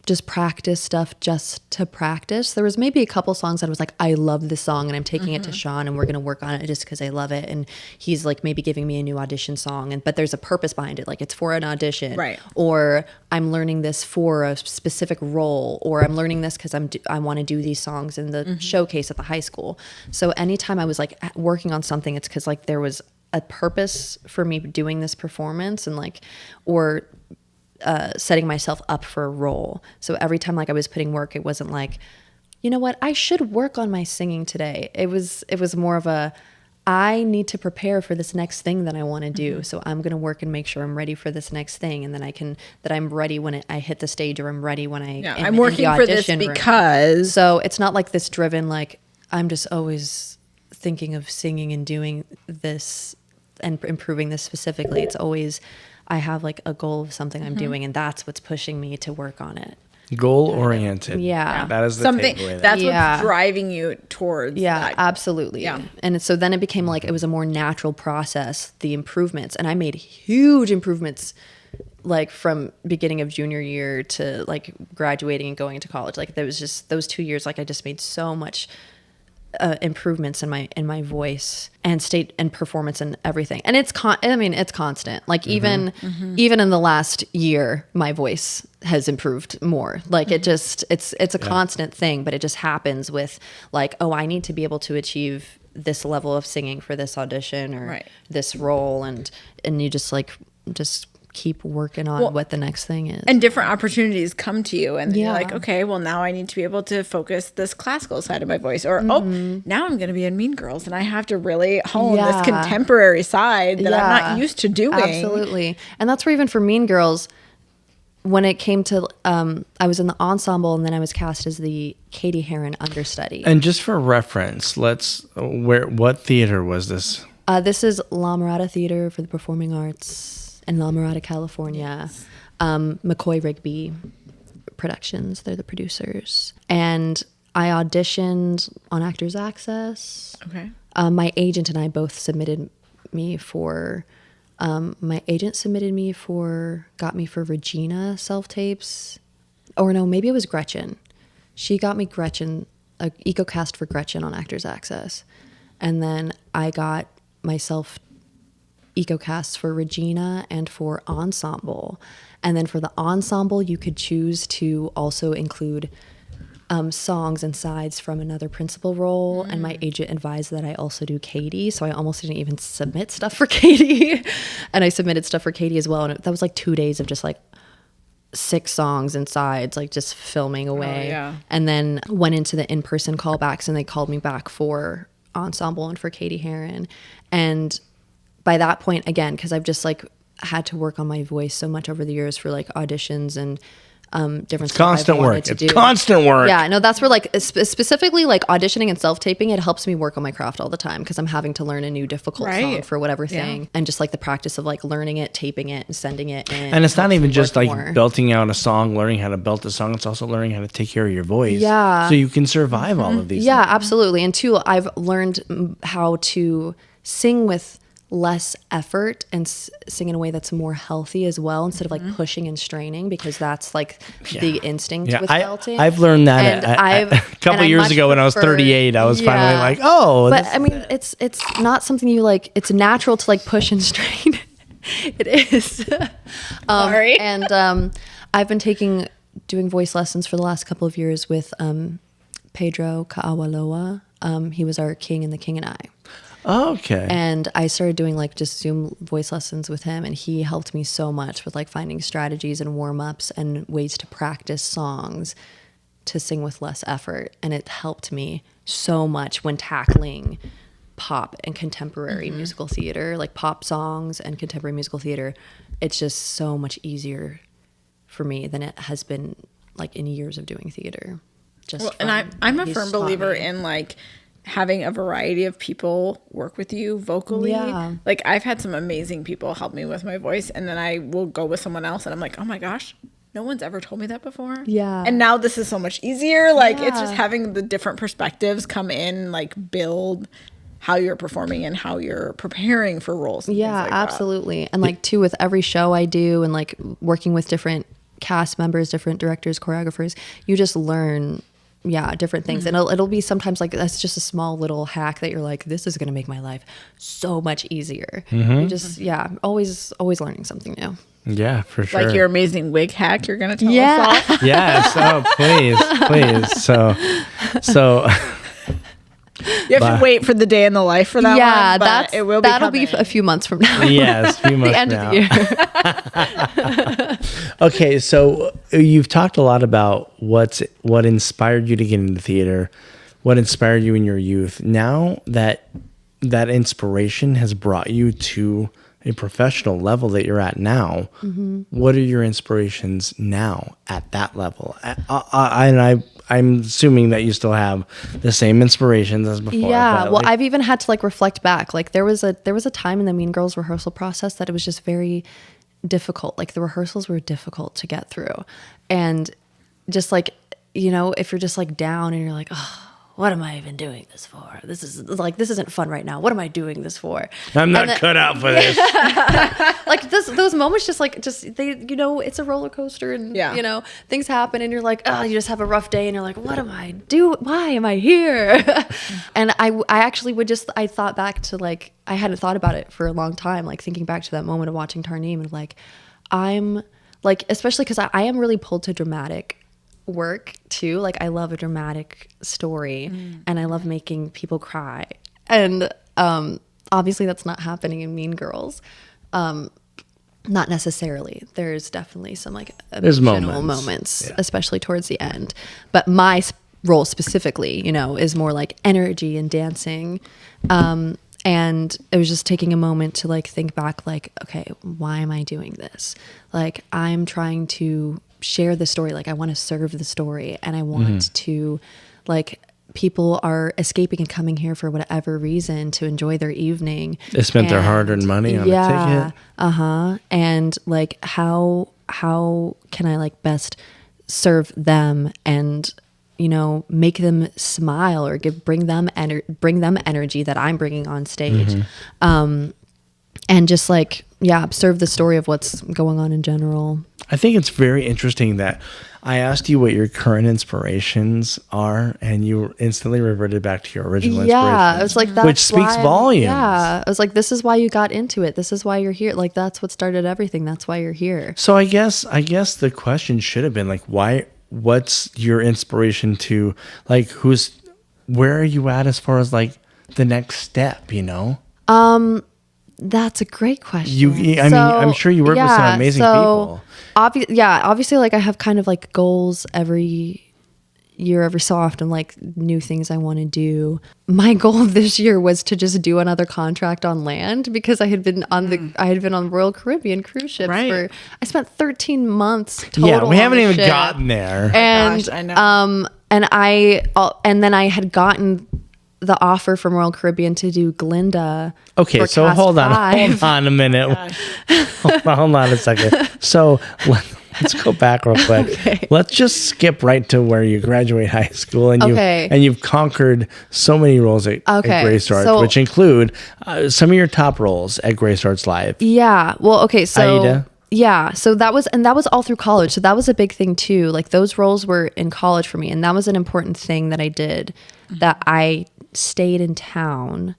just practice stuff just to practice. There was maybe a couple songs that I was like, I love this song and I'm taking it to Sean and we're going to work on it just because I love it. And he's like maybe giving me a new audition song, but there's a purpose behind it. Like it's for an audition, right? Or I'm learning this for a specific role, or I'm learning this because I want to do these songs in the showcase at the high school. So anytime I was like working on something, it's because like there was a purpose for me doing this performance, and like, or setting myself up for a role. So every time like I was putting work, it wasn't like, you know what, I should work on my singing today. It was more of a, I need to prepare for this next thing that I want to do. So I'm going to work and make sure I'm ready for this next thing. And then that I'm ready when I hit the stage, or I'm ready when I'm working for this because. So it's not like this driven, like I'm just always thinking of singing and doing this and improving this specifically. It's always, I have like a goal of something I'm doing, and that's what's pushing me to work on it. Goal oriented. Yeah. That is the something takeaway. That's what's driving you towards that. Absolutely. Yeah. And so then it became like, it was a more natural process, the improvements. And I made huge improvements like from beginning of junior year to like graduating and going into college. Like there was just those 2 years, like I just made so much improvements in my voice and state and performance and everything. And it's constant. Like even in the last year, my voice has improved more. Like it's a constant thing, but it just happens with like, oh, I need to be able to achieve this level of singing for this audition or this role. And you just keep working on what the next thing is. And different opportunities come to you, and you're like, okay, well now I need to be able to focus this classical side of my voice, or now I'm going to be in Mean Girls and I have to really hone this contemporary side that I'm not used to doing. Absolutely. And that's where even for Mean Girls, when it came to, I was in the ensemble, and then I was cast as the Katie Heron understudy. And just for reference, what theater was this? This is La Mirada Theater for the Performing Arts in La Mirada, California. Yes. McCoy Rigby Productions, they're the producers. And I auditioned on Actors Access. Okay. My agent and I both submitted me for, got me for Regina self-tapes. Or no, maybe it was Gretchen. She got me Gretchen, EcoCast for Gretchen on Actors Access. And then I got myself EcoCasts for Regina and for Ensemble. And then for the Ensemble, you could choose to also include songs and sides from another principal role. And my agent advised that I also do Katie. So I almost didn't even submit stuff for Katie. And I submitted stuff for Katie as well. And that was like 2 days of just like 6 songs and sides, like just filming away. And then went into the in-person callbacks, and they called me back for Ensemble and for Katie Heron. And by that point, again, because I've just like had to work on my voice so much over the years for like auditions and different stuff constant I've wanted work. to It's do. constant work. Yeah, no, that's where like specifically like auditioning and self-taping, it helps me work on my craft all the time because I'm having to learn a new difficult song for whatever thing. And just like the practice of like learning it, taping it, and sending it in. And it's not even just like belting out a song, learning how to belt a song. It's also learning how to take care of your voice. Yeah. So you can survive all of these things. Absolutely. And two, I've learned how to sing with less effort and sing in a way that's more healthy as well, instead of like pushing and straining, because that's like the instinct with belting. I've learned that a couple years ago when I was 38. I was finally like, oh. But I mean, it's not something you like. It's natural to like push and strain. It is. Sorry. And I've been doing voice lessons for the last couple of years with Pedro Ka'awaloa. He was our king in The King and I. Okay. And I started doing like just Zoom voice lessons with him, and he helped me so much with like finding strategies and warm-ups and ways to practice songs to sing with less effort. And it helped me so much when tackling pop and contemporary musical theater, like pop songs and contemporary musical theater. It's just so much easier for me than it has been like in years of doing theater. And I'm a firm believer in like having a variety of people work with you vocally. Yeah. Like I've had some amazing people help me with my voice, and then I will go with someone else and I'm like, oh my gosh, no one's ever told me that before. Yeah. And now this is so much easier. Like it's just having the different perspectives come in, like build how you're performing and how you're preparing for roles. And yeah, things like absolutely. And like too, with every show I do and like working with different cast members, different directors, choreographers, you just learn different things. And it'll be sometimes like that's just a small little hack that you're like, this is going to make my life so much easier. You just always learning something new. Yeah, for sure. Like your amazing wig hack you're going to tell us all. Yes. Oh, please. So you have to wait for the day in the life for that one. But that'll be a few months from now. Yes, a few months the end from of the year. Okay, so you've talked a lot about what inspired you to get into theater, what inspired you in your youth. Now that inspiration has brought you to a professional level that you're at now, what are your inspirations now at that level? I'm assuming that you still have the same inspirations as before. Yeah, well, I've even had to like reflect back. Like there was a time in the Mean Girls rehearsal process that it was just very difficult. Like the rehearsals were difficult to get through. And just like, if you're just like down and you're like, oh, what am I even doing this for? This isn't fun right now. What am I doing this for? I'm not cut out for this. Like those moments it's a roller coaster and things happen and you're like, oh, you just have a rough day and you're like, what am I doing? Why am I here? And I actually I thought back to like, I hadn't thought about it for a long time, like thinking back to that moment of watching Tarneem and like, I'm like, especially because I am really pulled to dramatic work too. Like I love a dramatic story and I love making people cry. And obviously that's not happening in Mean Girls. Not necessarily. There's definitely some like emotional moments, especially towards the end. But my role specifically, is more like energy and dancing. And it was just taking a moment to like think back, like, okay, why am I doing this? Like I'm trying to share the story. Like I want to serve the story and I want to like people are escaping and coming here for whatever reason to enjoy their evening. They spent their hard-earned money on a ticket. And like how can I like best serve them and make them smile or bring them energy that I'm bringing on stage. And just like serve the story of what's going on in general. I think it's very interesting that I asked you what your current inspirations are, and you instantly reverted back to your original inspiration. Yeah, I was like, that's which speaks volumes. Yeah, I was like, this is why you got into it. This is why you're here. Like, that's what started everything. That's why you're here. So I guess the question should have been like, why? What's your inspiration to like? Where are you at as far as like the next step? That's a great question. I'm sure you work with some amazing people. Obviously, like I have kind of like goals every year, every so often, like new things I want to do. My goal this year was to just do another contract on land because I had been on Royal Caribbean cruise ships I spent 13 months total. Yeah, we haven't even ship. gotten there. And I know. And then I had gotten the offer from Royal Caribbean to do Glinda. Okay, so hold on a minute. Hold on a second. So let's go back real quick. Okay. Let's just skip right to where you graduate high school and you've conquered so many roles at Grace Arts, which include some of your top roles at Grace Arts Live. Yeah. Well, okay. So Aida. Yeah, so that was all through college. So that was a big thing too. Like those roles were in college for me, and that was an important thing that I did. That I stayed in town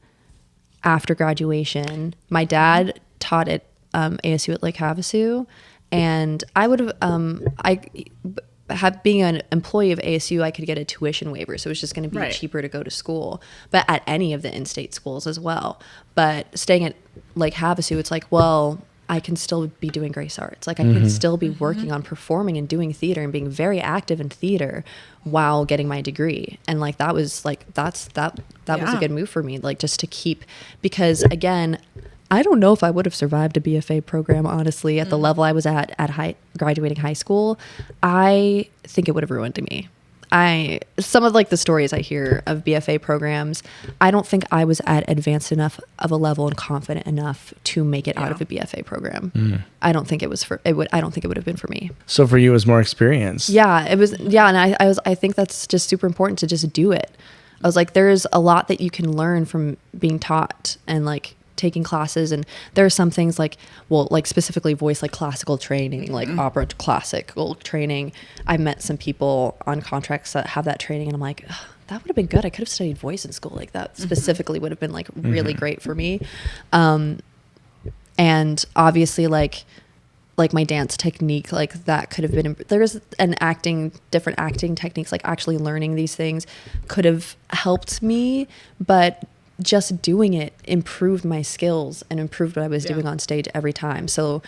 after graduation. My dad taught at ASU at Lake Havasu, and I would have being an employee of ASU, I could get a tuition waiver, so it was just going to be cheaper to go to school, but at any of the in-state schools as well. But staying at Lake Havasu, it's like, well, I can still be doing Grace Arts. Like I can still be working on performing and doing theater and being very active in theater while getting my degree. And like, that was like, that was a good move for me. Like just to keep, because again, I don't know if I would have survived a BFA program, honestly, at the level I was at graduating high school. I think it would have ruined me. Some of like the stories I hear of BFA programs, I don't think I was at advanced enough of a level and confident enough to make it out of a BFA program. I don't think it was I don't think it would have been for me. So for you, it was more experience. Yeah, it was. Yeah. And I think that's just super important to just do it. I was like, there's a lot that you can learn from being taught and like taking classes, and there are some things like, well, like specifically voice, like classical training, like opera classical training. I met some people on contracts that have that training, and I'm like, that would have been good. I could have studied voice in school. Like that specifically would have been like really great for me. And obviously like my dance technique, like that could have been, there's different acting techniques, like actually learning these things could have helped me, but just doing it improved my skills and improved what I was doing on stage every time. So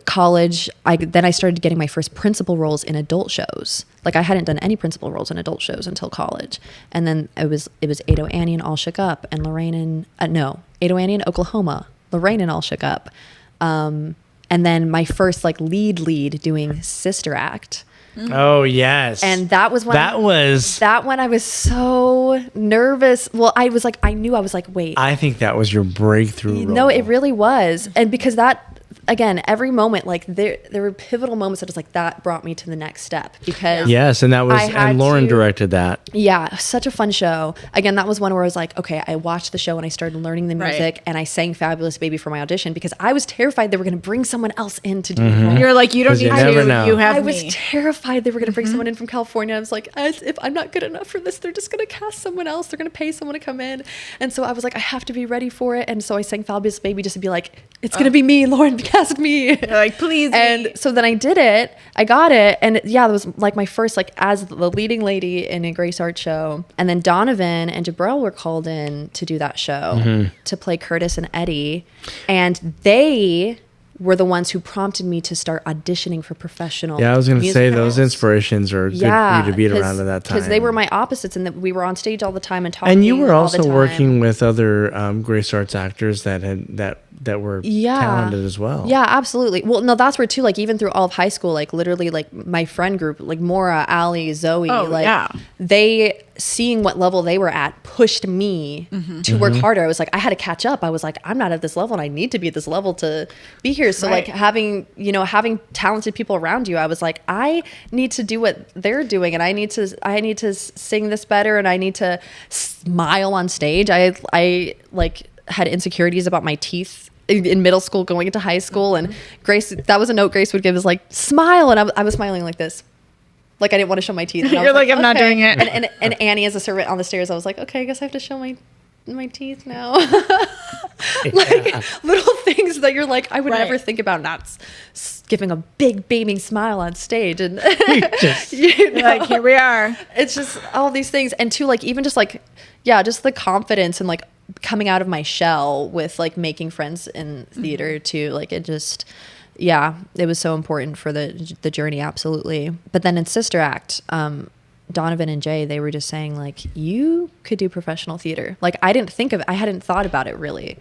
college, then I started getting my first principal roles in adult shows. Like I hadn't done any principal roles in adult shows until college. And then it was Ado Annie and All Shook Up, and Lorraine in Ado Annie in Oklahoma, Lorraine and All Shook Up. And then my first like lead doing Sister Act. Oh yes. And that one I was so nervous. Well, I was like, wait. I think that was your breakthrough role. No, it really was. And because that, again, every moment, like there were pivotal moments that was like, that brought me to the next step, because yes. And that was, and Lauren directed that. Yeah. Such a fun show. Again, that was one where I was like, okay, I watched the show and I started learning the music, and I sang Fabulous Baby for my audition because I was terrified they were going to bring someone else in to do it. You're like, you don't need to, you have I me. was terrified they were going to bring someone in from California. I was like, if I'm not good enough for this, they're just going to cast someone else. They're going to pay someone to come in. And so I was like, I have to be ready for it. And so I sang Fabulous Baby just to be like, it's going to be me, Lauren, cast me. You're like, please. And so then I did it. I got it. And yeah, it was like my first, like as the leading lady in a Grace Art show. And then Donovan and Jabril were called in to do that show to play Curtis and Eddie. And they were the ones who prompted me to start auditioning for professional. Yeah, I was going to say those inspirations are good for you to beat around at that time. Because they were my opposites, and we were on stage all the time and talking. And you were also working with other Grace Arts actors that were talented as well. Yeah, absolutely. Well, no, that's where too, like even through all of high school, like literally like my friend group, like Maura, Ali, Zoe, they, seeing what level they were at, pushed me to work harder. I was like, I had to catch up. I was like, I'm not at this level and I need to be at this level to be here. So like having talented people around you, I was like, I need to do what they're doing, and I need to sing this better, and I need to smile on stage. I like had insecurities about my teeth in middle school going into high school, and Grace, that was a note Grace would give, is like, smile, and I was smiling like this. Like I didn't want to show my teeth. You're like, I'm not doing it. And Annie as a servant on the stairs, I was like, okay, I guess I have to show my teeth now. Like little things that you're like, I would never think about not giving a big beaming smile on stage, and like, here we are. It's just all these things, and too, like even just like, yeah, just the confidence and like coming out of my shell with like making friends in theater too. Like it just, yeah, it was so important for the journey, absolutely. But then in Sister Act, Donovan and Jay, they were just saying like, you could do professional theater. Like I hadn't thought about it really,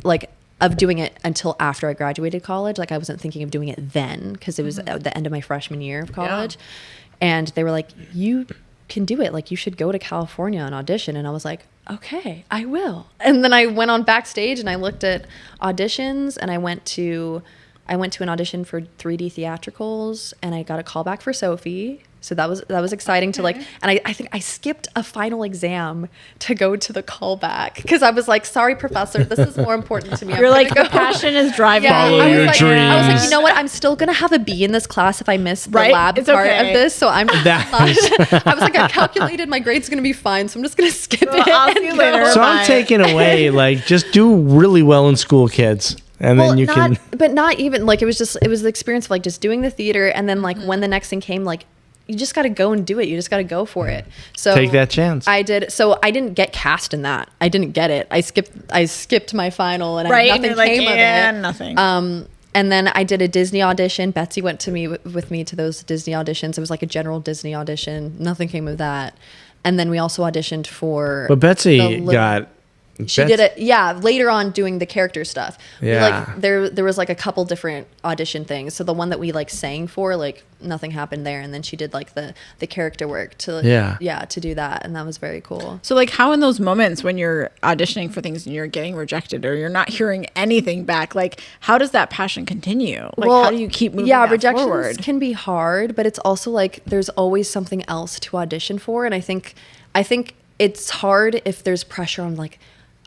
like of doing it until after I graduated college. Like I wasn't thinking of doing it then, because it was at the end of my freshman year of college. And they were like, you can do it. Like you should go to California and audition. And I was like, okay, I will. And then I went on backstage and I looked at auditions, and I went to an audition for 3D theatricals, and I got a call back for Sophie. So that was exciting to like, and I think I skipped a final exam to go to the callback, because I was like, sorry, professor, this is more important to me. You're like, the passion is driving. Follow your dreams. I was like, you know what? I'm still going to have a B in this class if I miss the lab part of this. So I was like, I calculated my grade's going to be fine, so I'm just going to skip it. I'll see you later. So I'm taking away, like, just do really well in school, kids. And then you can. But not even, like, it was the experience of like just doing the theater. And then like when the next thing came, like, you just got to go and do it. You just got to go for it. So take that chance. I did. So I didn't get cast in that. I didn't get it. I skipped my final, and Right. nothing came of it. Nothing. And then I did a Disney audition. Betsy went to me with me to those Disney auditions. It was like a general Disney audition. Nothing came of that. And then we also auditioned for. But Betsy got. She did it, later on doing the character stuff. Yeah. There was like a couple different audition things. So the one that we like sang for, like nothing happened there. And then she did like the character work to do that. And that was very cool. So like how in those moments when you're auditioning for things and you're getting rejected or you're not hearing anything back, like how does that passion continue? Like how do you keep moving rejections forward? Can be hard, but it's also like there's always something else to audition for. And I think it's hard if there's pressure on like,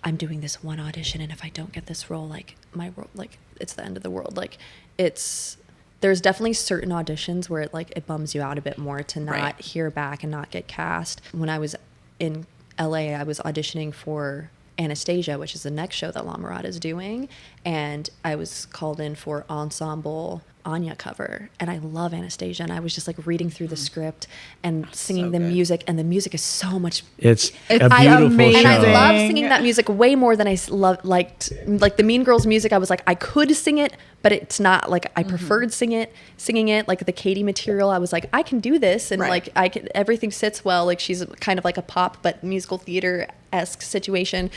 I'm doing this one audition, and if I don't get this role, like my role, like it's the end of the world. Like there's definitely certain auditions where it bums you out a bit more to not hear back and not get cast. When I was in LA, I was auditioning for Anastasia, which is the next show that La Mirada is doing, and I was called in for ensemble Anya cover, and I love Anastasia, and I was just like reading through the script and singing the music, and the music is so much. It's a beautiful amazing. show. And I love singing that music way more than I liked like the Mean Girls music. I was like, I could sing it, but it's not like I preferred singing it like the Katie material. I was like, I can do this, and like I can, everything sits well. Like she's kind of like a pop but musical theater-esque situation,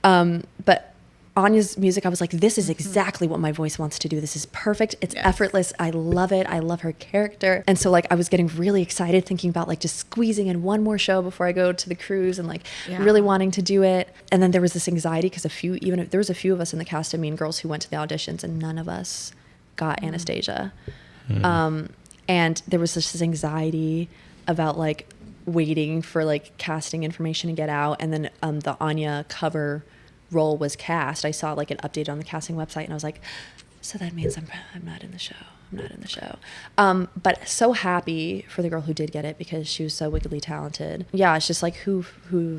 but Anya's music, I was like, this is exactly what my voice wants to do. This is perfect. It's effortless. I love it. I love her character. And so like I was getting really excited thinking about like just squeezing in one more show before I go to the cruise and like really wanting to do it. And then there was this anxiety because there was a few of us in the cast of Mean Girls who went to the auditions, and none of us got Anastasia. And there was this anxiety about like waiting for like casting information to get out. And then the Anya cover role was cast. I saw like an update on the casting website, and I was like, so that means I'm not in the show. I'm not in the show. But so happy for the girl who did get it because she was so wickedly talented. Yeah, it's just like who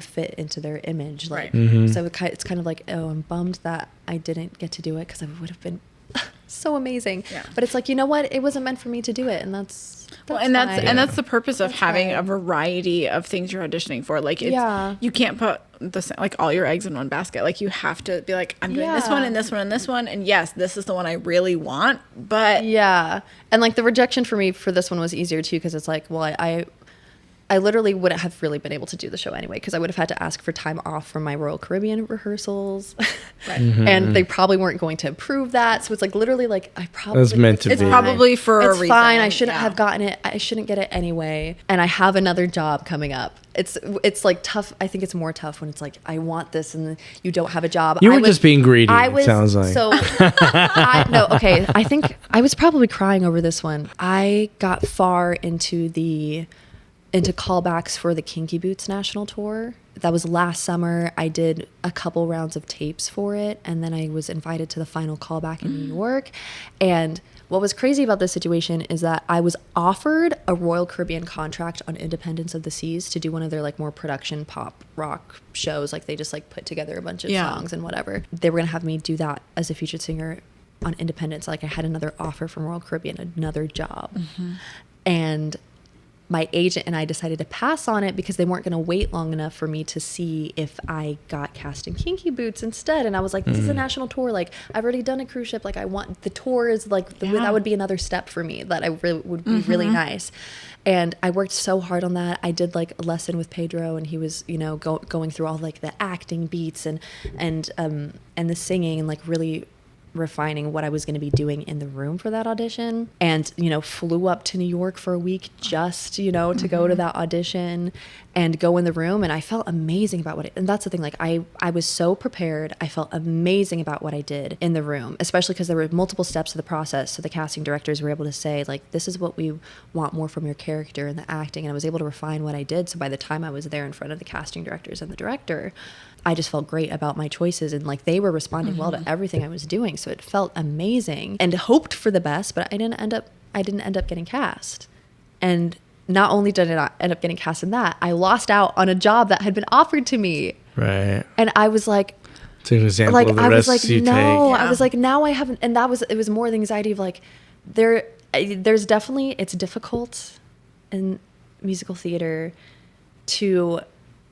fit into their image. Like, so it's kind of like, oh, I'm bummed that I didn't get to do it because it would have been so amazing. Yeah. But it's like, you know what? It wasn't meant for me to do it, and that's that's the purpose of having a variety of things you're auditioning for. Like you can't put like all your eggs in one basket. Like you have to be like, I'm doing this one and this one and this one, and yes, this is the one I really want. But and like the rejection for me for this one was easier too, because it's like, well, I literally wouldn't have really been able to do the show anyway, because I would have had to ask for time off from my Royal Caribbean rehersals. And they probably weren't going to approve that. So it's like literally like I probably... It's meant to be. It's probably for a reason. It's fine. I shouldn't have gotten it. I shouldn't get it anyway. And I have another job coming up. It's like tough. I think it's more tough when it's like, I want this and you don't have a job. You were just being greedy, it sounds like. So, I think I was probably crying over this one. I got far into callbacks for the Kinky Boots national tour. That was last summer. I did a couple rounds of tapes for it, and then I was invited to the final callback in New York. And what was crazy about this situation is that I was offered a Royal Caribbean contract on Independence of the Seas to do one of their like more production pop rock shows. Like they just like put together a bunch of songs and whatever. They were gonna have me do that as a featured singer on Independence. Like I had another offer from Royal Caribbean, another job. And my agent and I decided to pass on it because they weren't going to wait long enough for me to see if I got cast in Kinky Boots instead. And I was like, this is a national tour. Like, I've already done a cruise ship. Like, I want the tour is like, that would be another step for me that I really would be really nice. And I worked so hard on that. I did like a lesson with Pedro, and he was, you know, going through all like the acting beats and the singing, and like really refining what I was going to be doing in the room for that audition. And, you know, flew up to New York for a week just, you know, to go to that audition and go in the room. And I felt amazing about and that's the thing, like I was so prepared. I felt amazing about what I did in the room, especially because there were multiple steps of the process. So the casting directors were able to say, like, this is what we want more from your character and the acting. And I was able to refine what I did. So by the time I was there in front of the casting directors and the director, I just felt great about my choices, and like they were responding well to everything I was doing. So it felt amazing, and hoped for the best, but I didn't end up getting cast. And not only did I not end up getting cast in that, I lost out on a job that had been offered to me. Right. And I was like, it's an example of the risks you take. I was like, now I haven't, and it was more the anxiety of like, there's definitely, it's difficult in musical theater to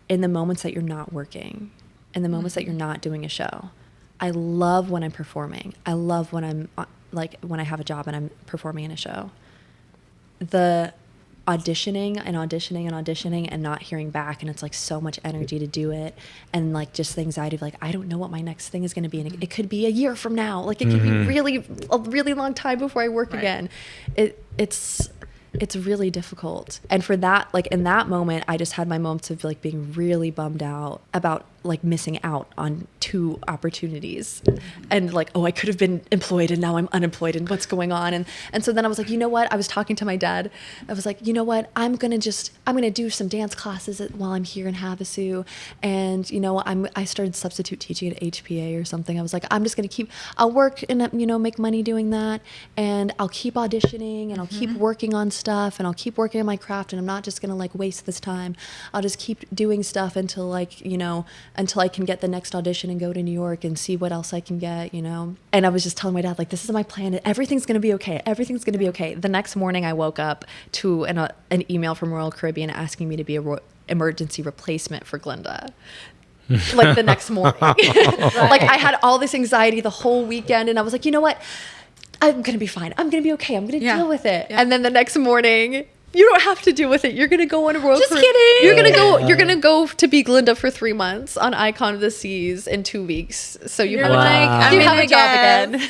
in the moments that you're not working, in the moments that you're not doing a show. I love when I'm performing. I love when I'm like when I have a job and I'm performing in a show. The auditioning and not hearing back, and it's like so much energy to do it, and like just the anxiety of like I don't know what my next thing is going to be, and it could be a year from now, like it could be a really long time before I work again. It's really difficult. And for that, like in that moment, I just had my moments of like being really bummed out about like missing out on 2 opportunities and like, oh, I could have been employed and now I'm unemployed and what's going on. And so then I was like, you know what? I was talking to my dad. I was like, you know what? I'm going to do some dance classes while I'm here in Havasu. And, you know, I started substitute teaching at HPA or something. I was like, I'm just going to I'll work and, you know, make money doing that. And I'll keep auditioning and I'll keep working on stuff and I'll keep working on my craft. And I'm not just going to like waste this time. I'll just keep doing stuff until like, you know, until I can get the next audition and go to New York and see what else I can get, you know? And I was just telling my dad, like, this is my plan. Everything's going to be okay. Everything's going to be okay. The next morning I woke up to an email from Royal Caribbean asking me to be a emergency replacement for Glinda. Like the next morning. Like I had all this anxiety the whole weekend and I was like, you know what? I'm going to be fine. I'm going to be okay. I'm going to deal with it. Yeah. And then the next morning, you don't have to deal with it. You're gonna go on a road. Just kidding. You're gonna go to be Glinda for 3 months on Icon of the Seas in 2 weeks. So you have a job again.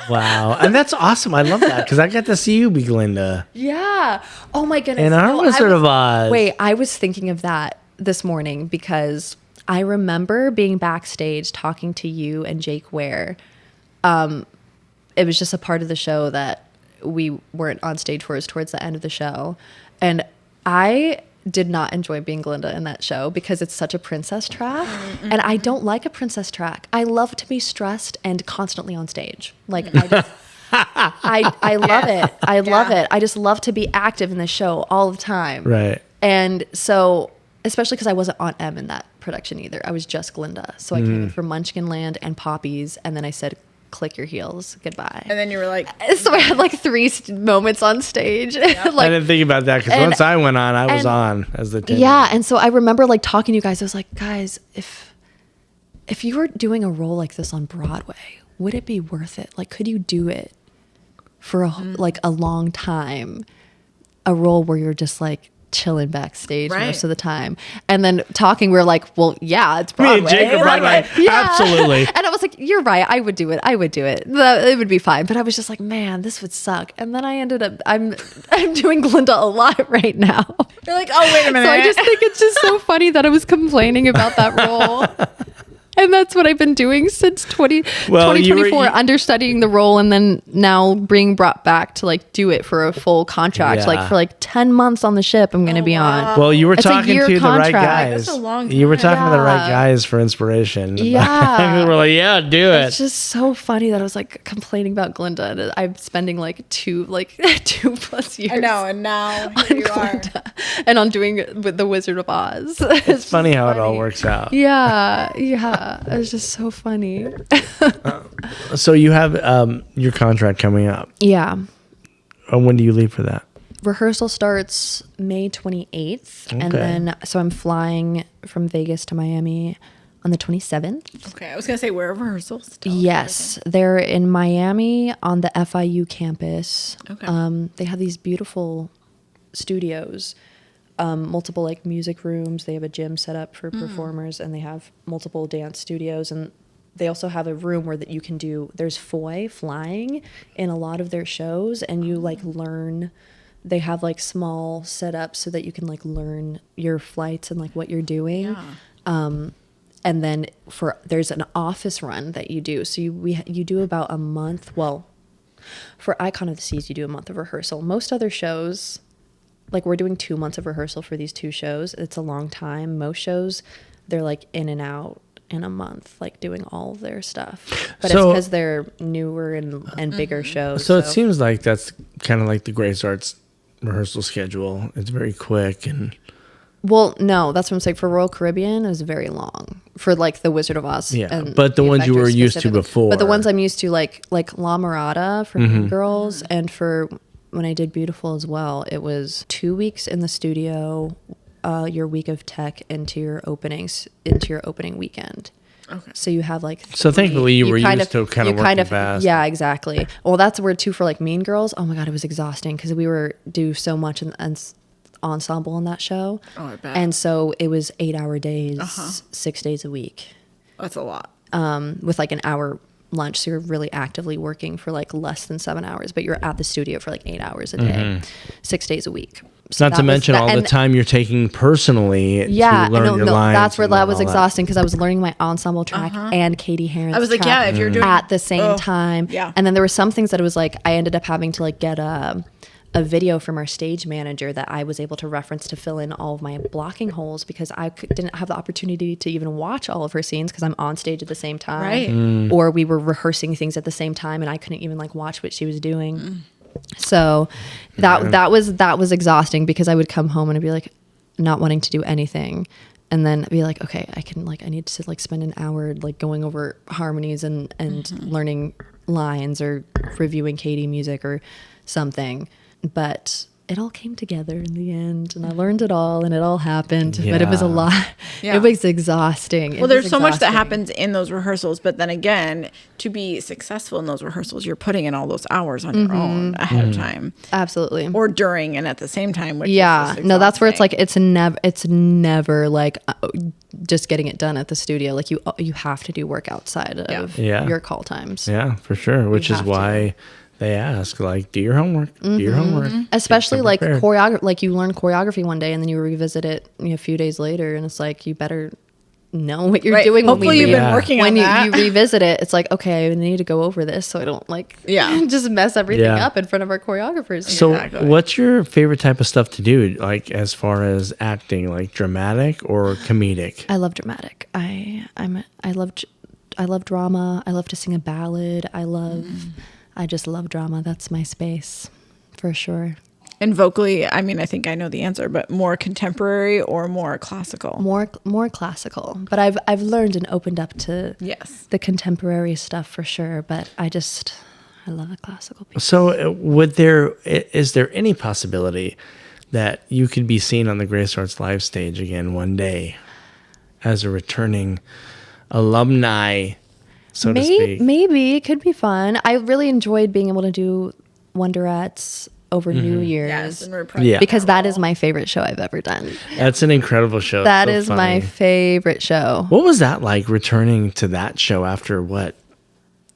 Wow, and that's awesome. I love that because I got to see you be Glinda. Yeah. Oh my goodness. In our Wizard of Oz. Wait, I was thinking of that this morning because I remember being backstage talking to you and Jake Ware. It was just a part of the show that we weren't on stage for us towards the end of the show. And I did not enjoy being Glinda in that show because it's such a princess track. And I don't like a princess track. I love to be stressed and constantly on stage. Like I love it. I love it. I just love to be active in the show all the time. Right. And so, especially because I wasn't Aunt Em in that production either. I was just Glinda. So I came in for Munchkinland and Poppies. And then I said, click your heels, goodbye. And then you were like, so I had like 3 moments on stage. Yeah. Like, I didn't think about that because once I went on, I was on as the team. Yeah, and so I remember like talking to you guys. I was like, guys, if you were doing a role like this on Broadway, would it be worth it? Like, could you do it for a long time? A role where you're just like chilling backstage most of the time, and then talking, we were like, well, yeah, it's Broadway. Me and Jake were like, absolutely. And I was like, you're right, I would do it. It would be fine. But I was just like, man, this would suck. And then I ended up, I'm doing Glinda a lot right now. You're like, oh, wait a minute. So I just think it's just so funny that I was complaining about that role. And that's what I've been doing since 2024, understudying the role and then now being brought back to like do it for a full contract. Yeah. Like for like 10 months on the ship I'm going to be on. Well, you were talking to the right contract. guys. That's a long time. You were talking to the right guys for inspiration. Yeah. We were like, yeah, do it. It's just so funny that I was like complaining about Glinda and I'm spending like 2+ years. I know, and now here you are. And on doing with the Wizard of Oz. It's funny how it all works out. Yeah. It was just so funny. So you have your contract coming up. Yeah. When do you leave for that? Rehearsal starts May 28th. Okay. And then, so I'm flying from Vegas to Miami on the 27th. Okay, I was going to say, where are rehearsals? Yes. They're in Miami on the FIU campus. Okay. They have these beautiful studios. Multiple like music rooms. They have a gym set up for performers, and they have multiple dance studios, and they also have a room where that you can do. There's flying in a lot of their shows, and you like learn. They have like small setups so that you can like learn your flights and like what you're doing. Yeah. And then there's an office run that you do. So you do about a month. Well, for Icon of the Seas, you do a month of rehearsal. Most other shows. Like we're doing 2 months of rehearsal for these 2 shows. It's a long time. Most shows, they're like in and out in a month, like doing all of their stuff. But it's because they're newer and bigger shows. So it seems like that's kind of like the Grace Arts rehearsal schedule. It's very quick and. Well, no, that's what I'm saying. For Royal Caribbean, it was very long. For like the Wizard of Oz. Yeah, and but the ones you were used to before. But the ones I'm used to, like La Mirada for Mean Girls, and for did Beautiful as well, it was 2 weeks in the studio, your week of tech into your opening weekend. Okay. So you have like So thankfully you were used to kind of working fast. Yeah, exactly. Well, that's where too for like Mean Girls. Oh my God, it was exhausting because we were do so much in ensemble in that show. Oh, I bet. And so it was 8-hour days, 6 days a week. That's a lot. With like an hour lunch. So you're really actively working for like less than 7 hours, but you're at the studio for like 8 hours a day, 6 days a week. So not to mention all the time you're taking personally to learn your lines. That's where that was exhausting because I was learning my ensemble track and Katie Heron's I was like, track if you're doing at the same time. Yeah. And then there were some things that it was like, I ended up having to like get a video from our stage manager that I was able to reference to fill in all of my blocking holes because I didn't have the opportunity to even watch all of her scenes because I'm on stage at the same time. Right. Or we were rehearsing things at the same time and I couldn't even like watch what she was doing. So that was exhausting because I would come home and I'd be like not wanting to do anything and then be like, okay, I need to like spend an hour like going over harmonies and learning lines or reviewing Katie music or something. But it all came together in the end and I learned it all and it all happened, but it was a lot. Yeah. It was exhausting. Well, there's so much that happens in those rehearsals, but then again, to be successful in those rehearsals, you're putting in all those hours on your own ahead of time. Absolutely. Or during and at the same time. Which yeah. is No, that's where it's like, it's never like just getting it done at the studio. Like you have to do work outside of your call times. Yeah, for sure. Which is why they ask, like, do your homework, do your homework. Especially like choreography, like you learn choreography one day and then you revisit it a few days later and it's like, you better know what you're doing. Hopefully you've been working on that. When you revisit it, it's like, okay, I need to go over this so I don't like just mess everything up in front of our choreographers. So what's your favorite type of stuff to do? Like as far as acting, like dramatic or comedic? I love dramatic. I love drama. I love to sing a ballad. I just love drama. That's my space, for sure. And vocally, I mean, I think I know the answer, but more contemporary or more classical? More classical. But I've learned and opened up to the contemporary stuff for sure. But I love the classical piece. So is there any possibility that you could be seen on the Grace Arts Live stage again one day as a returning alumni? So to speak. Maybe it could be fun. I really enjoyed being able to do Wonderettes over New Year's because that is my favorite show I've ever done. That's an incredible show. That is my favorite show. What was that like returning to that show after what?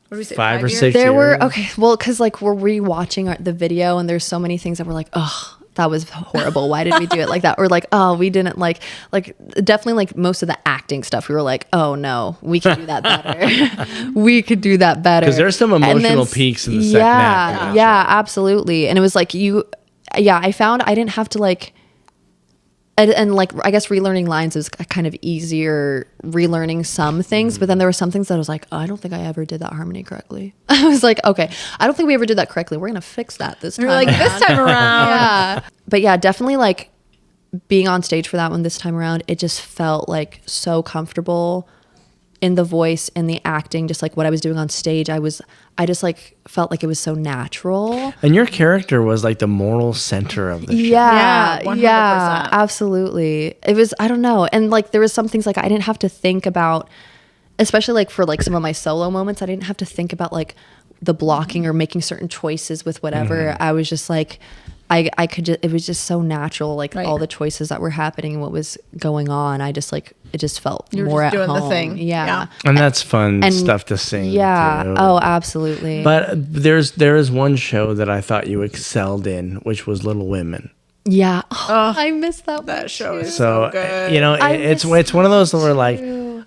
What did we say, 5 or 6 There years? were because like we're rewatching the video and there's so many things that we're like, oh, that was horrible. Why did we do it like that? Or like, oh, we didn't like definitely like most of the acting stuff. We were like, oh no, we could do that better. We could do that better. Because there's some emotional peaks in the second act. Yeah, absolutely. And it was like I found I didn't have to like, and like, I guess relearning lines is kind of easier relearning some things, but then there were some things that I was like, oh, I don't think I ever did that harmony correctly. I was like, okay, I don't think we ever did that correctly. We're going to fix that this time. We're like, this time around. Yeah. But yeah, definitely like being on stage for that one this time around, it just felt like so comfortable in the voice, in the acting, just like what I was doing on stage. I just like felt like it was so natural. And your character was like the moral center of the show. Yeah, 100%. yeah, absolutely. It was, I don't know. And like, there was some things like I didn't have to think about, especially like for like some of my solo moments, I didn't have to think about like the blocking or making certain choices with whatever. I was just like, I could just, it was just so natural, like all the choices that were happening and what was going on. I just like, it just felt more at home. The thing. Yeah. And that's fun stuff to sing. Yeah. too. Oh, absolutely. But there is one show that I thought you excelled in, which was Little Women. Yeah. Oh, I missed that show. Is So good. you know, it's one of those where like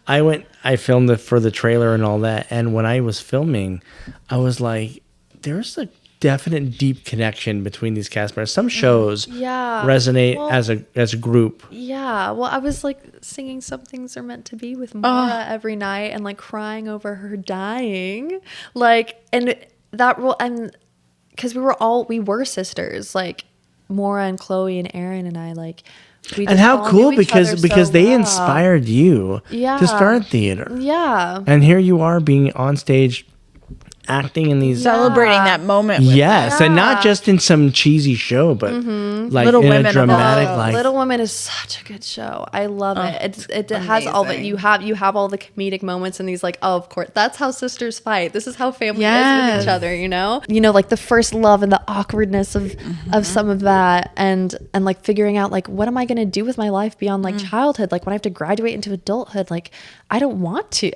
I filmed it for the trailer and all that, and when I was filming, I was like, there's a definite deep connection between these cast members. Some shows resonate as a group. Yeah. Well, I was like singing Some Things Are Meant to Be with Maura every night and like crying over her dying. Like, and that role, and because we were sisters, like Maura and Chloe and Erin and I, like, we just and how all cool knew each other because so they well. inspired you to start theater. Yeah. And here you are being on stage acting in these Celebrating that moment. With yes, and not just in some cheesy show, but like Little in Women a of dramatic, all. like Little Women is such a good show. I love it. It has all that amazing. you have all the comedic moments and these like, oh, of course, that's how sisters fight. This is how family is Yes. with each other, you know? You know, like the first love and the awkwardness of some of that and like figuring out like what am I going to do with my life beyond like childhood? Like when I have to graduate into adulthood, like I don't want to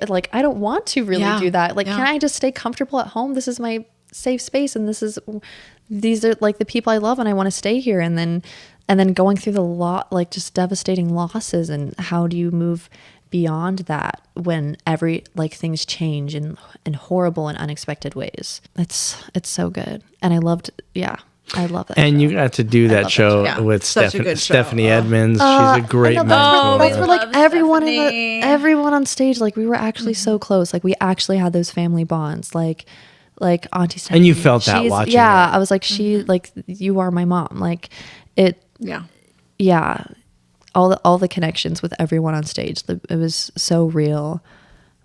really do that. Like, can I just stay comfortable at home? This is my safe space and these are like the people I love and I want to stay here. And then going through the like just devastating losses and how do you move beyond that when things change in horrible and unexpected ways. It's so good. And I love that. and show. you got to do that show Yeah. with Such a good show. Stephanie Edmonds. She's a great I know, mentor. that's where like Love everyone Stephanie. everyone on stage, like we were actually so close. Like we actually had those family bonds. Like Auntie Stephanie. And you felt that she's- watching Yeah, it. I was like, like you are my mom. Like it. Yeah. Yeah, all the connections with everyone on stage. It was so real.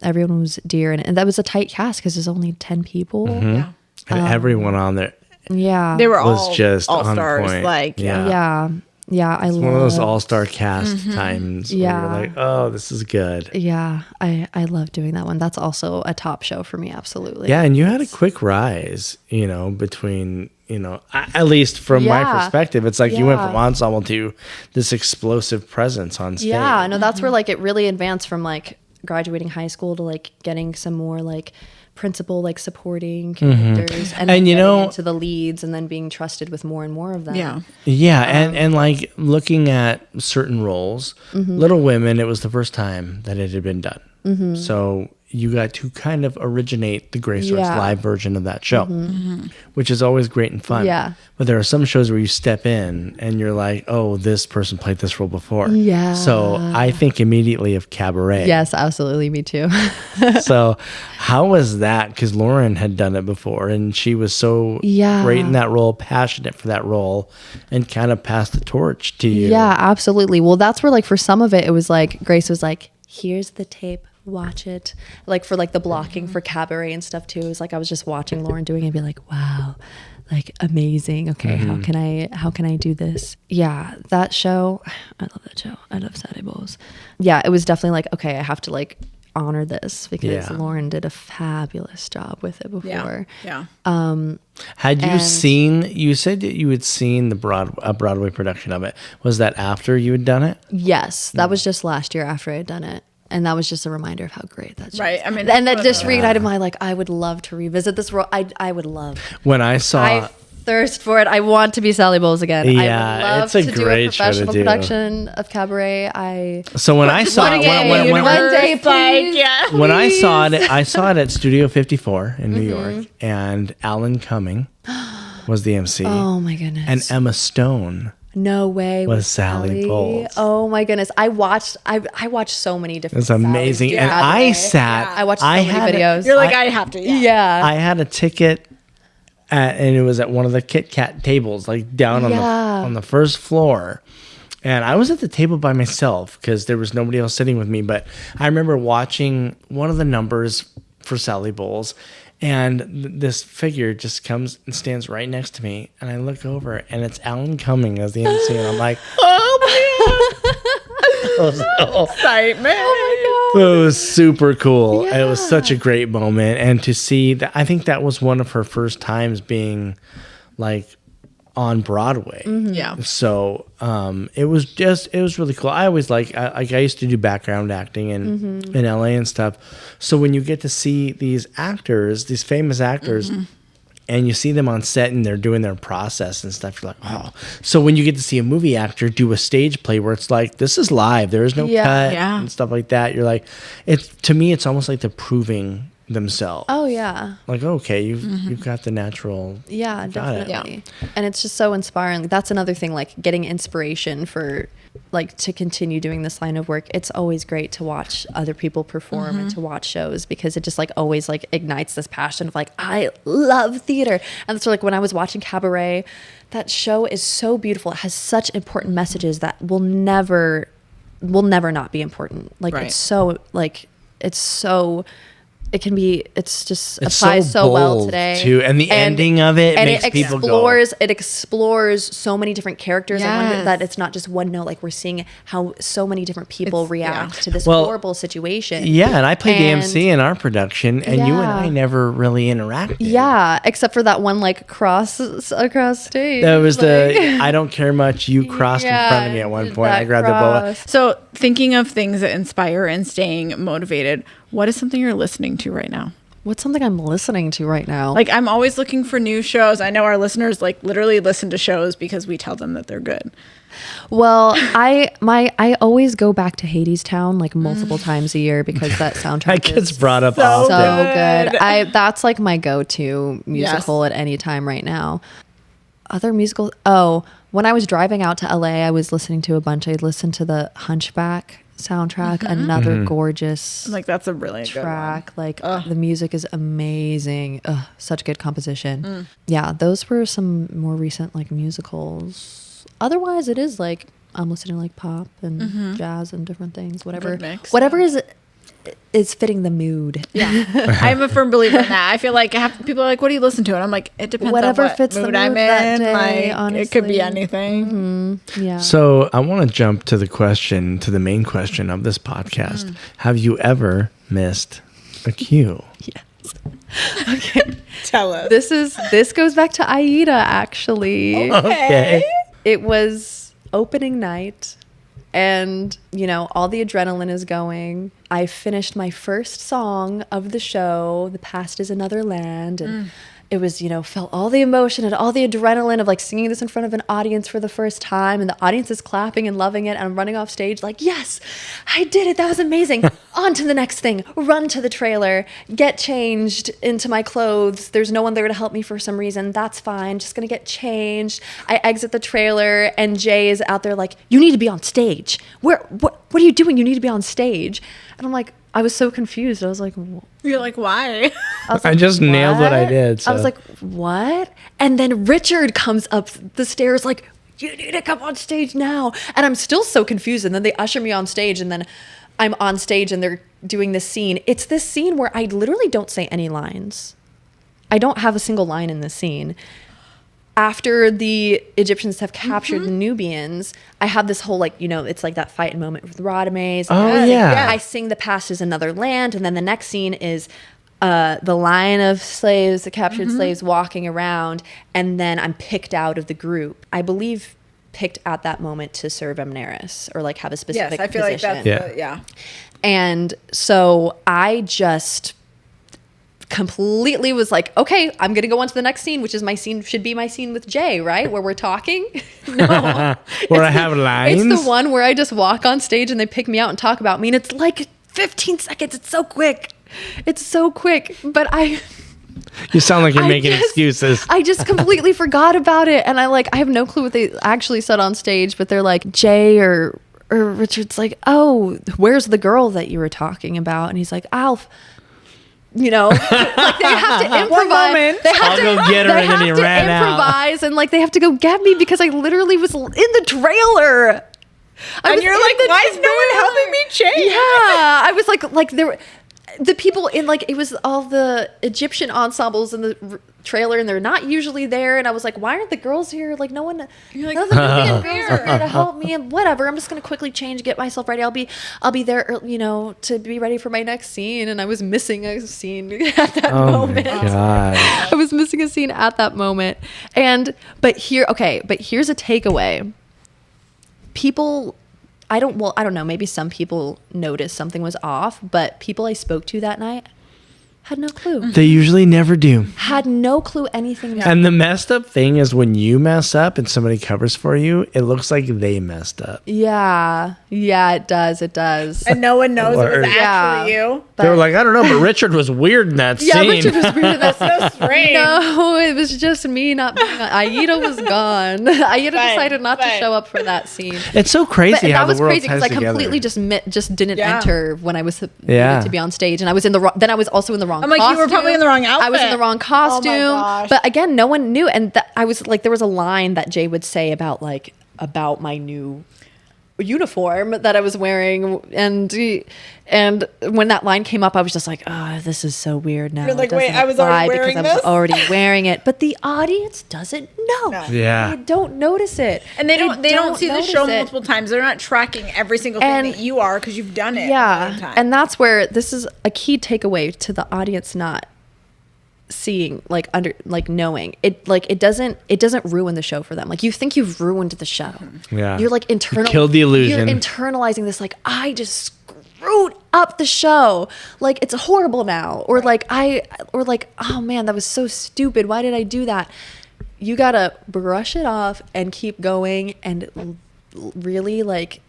Everyone was dear, and that was a tight cast because there's only 10 people. Yeah. And everyone on there. Yeah, They were Was all just all on stars. point. Like, Yeah. yeah. I love One of those all-star cast times where Yeah. you're like, oh, this is good. Yeah, I love doing that one. That's also a top show for me. Absolutely. Yeah, and you had a quick rise, between, at least from my Yeah. perspective, it's like you went Yeah. from ensemble to this explosive presence on stage. Yeah, no, that's where like it really advanced from like graduating high school to like getting some more like principal like supporting characters and then And, getting into the leads and then being trusted with more and more of them. yeah. Yeah, and like looking at certain roles, Little Women, it was the first time that it had been done. So you got to kind of originate the Grace Arts Yeah. live version of that show, which is always great and fun. Yeah. But there are some shows where you step in and you're like, oh, this person played this role before. Yeah. So I think immediately of Cabaret. Yes, absolutely. Me too. So how was that? Because Lauren had done it before and she was so Yeah. great in that role, passionate for that role, and kind of passed the torch to you. Yeah, absolutely. Well, that's where like for some of it was like Grace was like, here's the tape, watch it. Like for like the blocking for Cabaret and stuff too. It was like I was just watching Lauren doing it and be like, wow, like amazing. Okay, how can I do this? Yeah, that show, I love that show. I love Saturday Bowls. Yeah, it was definitely like, okay, I have to like honor this because Yeah. Lauren did a fabulous job with it before. Yeah. Had you And- seen? You said that you had seen a Broadway production of it. Was that after you had done it? Yes, that was just last year after I had done it. And that was just a reminder of how great that show Right, is. I mean, and that just reignited my like, I would love to revisit this role. I would love. When I saw, I thirst for it. I want to be Sally Bowles again. I Yeah, would love it's a to do a great show to professional do. production of Cabaret. so when I saw One it, day, when one day, please. yeah. when I saw it, I saw it at Studio 54 in New York, and Alan Cumming was the MC, Oh my goodness. and Emma Stone. No way. Was with Sally Bowles. Oh my goodness. I watched so many different It's amazing, Sallys do and Cabaret. I sat. I watched so I many had videos. You're like, I have to. Yeah. Yeah. I had a ticket, and it was at one of the Kit Kat tables, like down Yeah. on the first floor. And I was at the table by myself because there was nobody else sitting with me. But I remember watching one of the numbers for Sally Bowles, and this figure just comes and stands right next to me. And I look over, and it's Alan Cumming as the MC, and I'm like, Excitement. it was super cool. It was such a great moment. And to see that, I think that was one of her first times being like on Broadway. Yeah. So it was really cool. I always I used to do background acting in LA and stuff. So when you get to see these actors, these famous actors, and you see them on set and they're doing their process and stuff, you're like, oh. So when you get to see a movie actor do a stage play where it's like, this is live, there is no Yeah. cut Yeah. and stuff like that, you're like, to me, it's almost like they're proving themselves. Oh yeah. Like, okay, you've got the natural. Yeah, Got it. definitely. And it's just so inspiring. That's another thing, like getting inspiration for like to continue doing this line of work. It's always great to watch other people perform and to watch shows because it just like always like ignites this passion of like, I love theater. And so like when I was watching Cabaret, that show is so beautiful. It has such important messages that will never not be important. Like Right. it's so it can be, it's just applies so well bold, today too. And the ending of it makes people go. It explores so many different characters. Yes. I wonder that it's not just one note. Like we're seeing how so many different people react to this horrible situation. Yeah, and I played AMC in our production, and you and I never really interacted. Yeah, except for that one like across stage. That was I don't care much. You crossed in front of me at one point. I grabbed the boa. So thinking of things that inspire and staying motivated, what is something you're listening to right now? What's something I'm listening to right now? Like, I'm always looking for new shows. I know our listeners like literally listen to shows because we tell them that they're good. Well, I always go back to Hadestown like multiple times a year because that soundtrack That gets is brought up so often. so good. That's like my go-to musical at any time right now. Other musicals. Oh, when I was driving out to LA, I was listening to a bunch. I listened to the Hunchback soundtrack, another gorgeous Like, that's a really track. Like the music is amazing. Such good composition. Yeah, those were some more recent like musicals. Otherwise, it is like I'm listening to like pop and jazz and different things. Whatever, whatever is fitting the mood. Yeah, I'm a firm believer in that. I feel like people are like, "What do you listen to?" And I'm like, "It depends Whatever on what fits the mood mood I'm that in. day, Like, honestly. it could be anything." Yeah. So I want to jump to the main question of this podcast. Have you ever missed a cue? Yes. Okay. Tell us. This goes back to Aida actually. Okay. It was opening night and, you know, all the adrenaline is going. I finished my first song of the show, The Past is Another Land, and it was, you know, felt all the emotion and all the adrenaline of like singing this in front of an audience for the first time, and the audience is clapping and loving it, and I'm running off stage like, yes, I did it, that was amazing. On to the next thing, run to the trailer, get changed into my clothes. There's no one there to help me for some reason. That's fine, just gonna get changed. I exit the trailer and Jay is out there like, you need to be on stage. What are you doing? You need to be on stage. And I'm like, I was so confused. I was like, You're like, why? I just nailed what I did. So. I was like, what? And then Richard comes up the stairs like, you need to come on stage now. And I'm still so confused. And then they usher me on stage, and then I'm on stage and they're doing this scene. It's this scene where I literally don't say any lines. I don't have a single line in this scene. After the Egyptians have captured the Nubians, I have this whole, like, you know, it's like that fight moment with Radames. Oh, yeah. I sing The Past is Another Land. And then the next scene is the line of slaves, the captured slaves walking around. And then I'm picked out of the group. I believe picked at that moment to serve Amneris or like have a specific Yes, I feel position. like that's yeah. And so I just completely was like, okay, I'm gonna go on to the next scene, which is my scene, should be my scene with Jay, right, where we're talking. No, where I have lines. It's the one where I just walk on stage and they pick me out and talk about me, and it's like 15 seconds. It's so quick. But you sound like you're making excuses. I just completely forgot about it, and I have no clue what they actually said on stage, but they're like, Jay or Richard's like, oh, where's the girl that you were talking about? And he's like, Alf. You know, like they have to improvise. One moment. I'll go get her, and then he ran out. Improvise, and like they have to go get me because I literally was in the trailer. And you're like, why is no one helping me change? Yeah, I was like there. The people in it was all the Egyptian ensembles in the trailer, and they're not usually there. And I was like, why aren't the girls here? Like no one, You're like, none of the Nubian girls are here to help me. And whatever, I'm just gonna quickly change, get myself ready. I'll be there, you know, to be ready for my next scene. And I was missing a scene at that moment. Oh my God. I was missing a scene at that moment. But here's a takeaway. People. I don't know, maybe some people noticed something was off, but people I spoke to that night had no clue. They usually never do. Had no clue anything. Yeah. And the messed up thing is when you mess up and somebody covers for you, it looks like they messed up. Yeah, it does. And no one knows it was actually you. They were like, I don't know, but Richard was weird in that scene. Yeah, Richard was weird. That's so strange. No, it was just me not being on. Aida was gone. Aida decided not to show up for that scene. It's so crazy how the world ties because I together. completely just didn't enter when I was needed to be on stage, and I was in the wrong. Then I was also in the wrong. I'm like, costume. you were probably in the wrong outfit. I was in the wrong costume. Oh my gosh. But again, no one knew, and I was like, there was a line that Jay would say about my new uniform that I was wearing, and when that line came up, I was just like, oh, this is so weird now. You're like, It doesn't wait, I was already apply wearing because this? I was already wearing it, but the audience doesn't know. No. Yeah. They don't notice it, And they don't see the show notice it. multiple times. They're not tracking every single thing And- that you are because you've done it. Yeah, a million times. and that's where this is a key takeaway to the audience not seeing, knowing it. Like, it doesn't ruin the show for them. Like, you think you've ruined the show. Yeah. You're like You internal. killed the illusion. You're internalizing this. Like, I just screwed up the show. Like, it's horrible now. Or like oh man, that was so stupid. Why did I do that? You gotta brush it off and keep going, and really, like,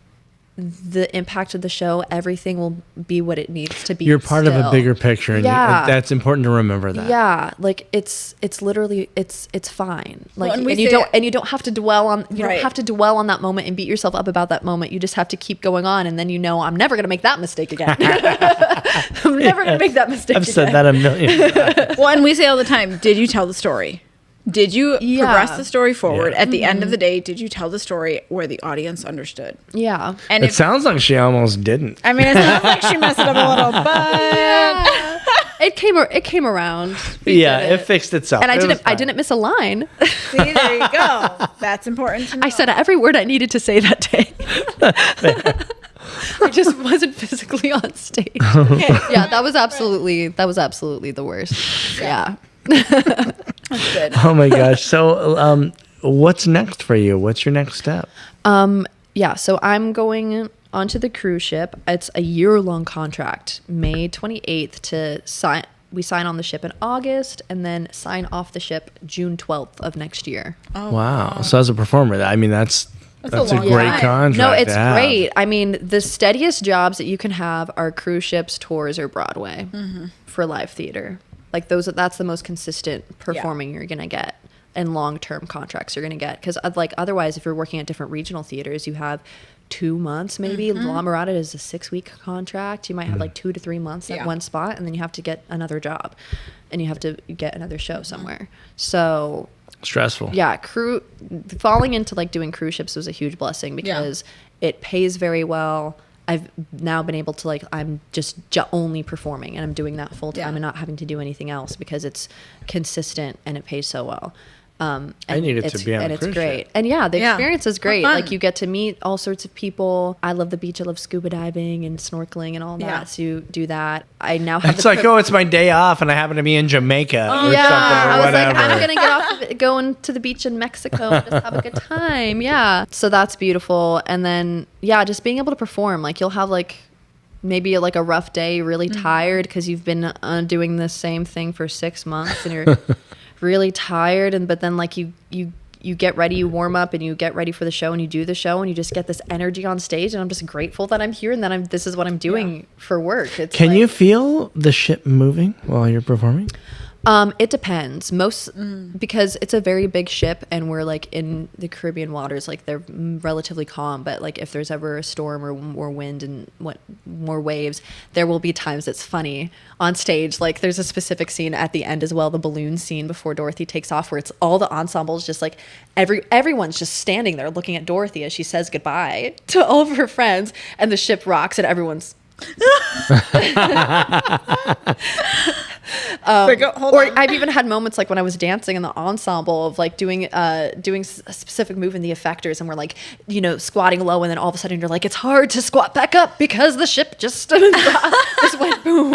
the impact of the show, everything will be what it needs to be. You're part of a still. bigger picture, and Yeah. that's important to remember that. Yeah, like it's literally it's fine. Like, Well, and we and you say- don't have to dwell on Right. don't have to dwell on that moment and beat yourself up about that moment. You just have to keep going on, and then I'm never gonna make that mistake again. I'm never gonna make that mistake. I've said that a million times. Well, and we say all the time, did you tell the story? Did you Yeah. progress the story forward? Yeah. At the end of the day, did you tell the story where the audience understood? Yeah. And It sounds like she almost didn't. I mean, it sounds like she messed it up a little, but It came around. We Yeah, did it fixed itself. And It was I fine. didn't miss a line. see, there you go. That's important to know. I said every word I needed to say that day. I just wasn't physically on stage. Yeah, that was absolutely the worst. Yeah. That's good. Oh my gosh. So, what's next for you? What's your next step? Yeah, so I'm going onto the cruise ship. It's a year-long contract, May 28th to sign. We sign on the ship in August and then sign off the ship June 12th of next year. Oh, Wow. So as a performer, I mean, that's That's a a long great time. contract. No, it's to have. great. I mean, the steadiest jobs that you can have are cruise ships, tours, or Broadway for live theater. Like that's the most consistent performing you're gonna get, and long-term contracts you're gonna get. Because like otherwise, if you're working at different regional theaters, you have 2 months maybe. La Mirada is a 6-week contract. You might have like 2 to 3 months at one spot, and then you have to get another job, and you have to get another show somewhere. So Stressful. yeah, falling into like doing cruise ships was a huge blessing because it pays very well. I've now been able to I'm just only performing, and I'm doing that full time and not having to do anything else because it's consistent and it pays so well. And I needed to it's- be on a and it's cruise great. ship. And yeah, the experience is great. fun. Like you get to meet all sorts of people. I love the beach. I love scuba diving and snorkeling and all that. Yeah. So you do that. I now have It's like, oh, it's my day off, and I happen to be in Jamaica or something or I was whatever. like, I'm gonna get off of it, going to the beach in Mexico and just have a good time. Yeah, so that's beautiful. And then just being able to perform. Like you'll have maybe a rough day, really tired because you've been doing the same thing for 6 months, and you're really tired. But then you get ready, you warm up, and you get ready for the show, and you do the show, and you just get this energy on stage. And I'm just grateful that I'm here and that this is what I'm doing for work. It's Can you feel the ship moving while you're performing? It depends. Because it's a very big ship and we're in the Caribbean waters, they're relatively calm. But if there's ever a storm or more wind and more waves, there will be times it's funny on stage. There's a specific scene at the end as well, the balloon scene before Dorothy takes off, where it's all the ensembles just everyone's just standing there looking at Dorothy as she says goodbye to all of her friends, and the ship rocks and everyone's Hold or on. I've even had moments when I was dancing in the ensemble of doing a specific move in the effectors, and we're squatting low, and then all of a sudden you're it's hard to squat back up because the ship just went boom.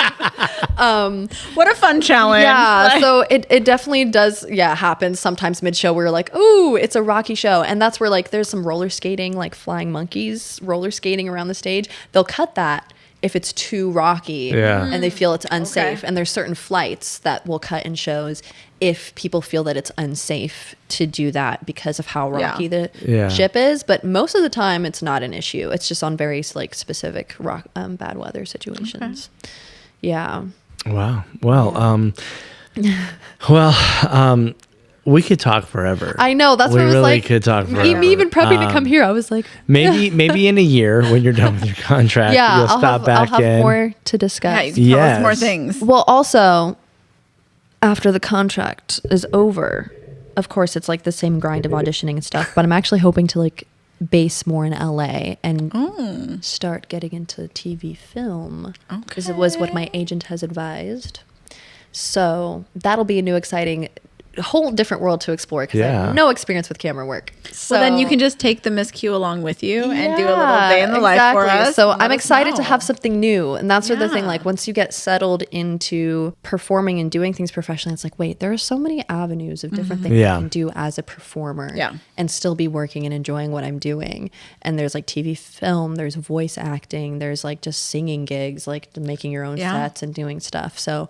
What a fun challenge. Yeah, so it definitely does happen sometimes mid-show where you're ooh, it's a rocky show. And that's where there's some roller skating, flying monkeys roller skating around the stage. They'll cut that if it's too rocky and they feel it's unsafe. Okay. And there's certain flights that will cut in shows if people feel that it's unsafe to do that because of how rocky the ship is. But most of the time it's not an issue. It's just on very specific bad weather situations. Okay. Yeah. Wow. Well, we could talk forever. I know. That's we what I was really could talk forever. Me even prepping to come here, I was maybe in a year when you're done with your contract, you'll stop back I'll have in. more to discuss. Yeah, you can tell us more things. Well, also, after the contract is over, of course, it's the same grind of auditioning and stuff. But I'm actually hoping to base more in LA and start getting into TV film. Because it was what my agent has advised. So that'll be a new exciting, whole different world to explore because I have no experience with camera work. So well, then you can just take the Miss Q along with you and do a little day in the life for us. So I'm excited to have something new. And that's the thing, like once you get settled into performing and doing things professionally, it's like, wait, there are so many avenues of different things I can do as a performer and still be working and enjoying what I'm doing. And there's like TV film, there's voice acting, there's like just singing gigs, like making your own sets and doing stuff. So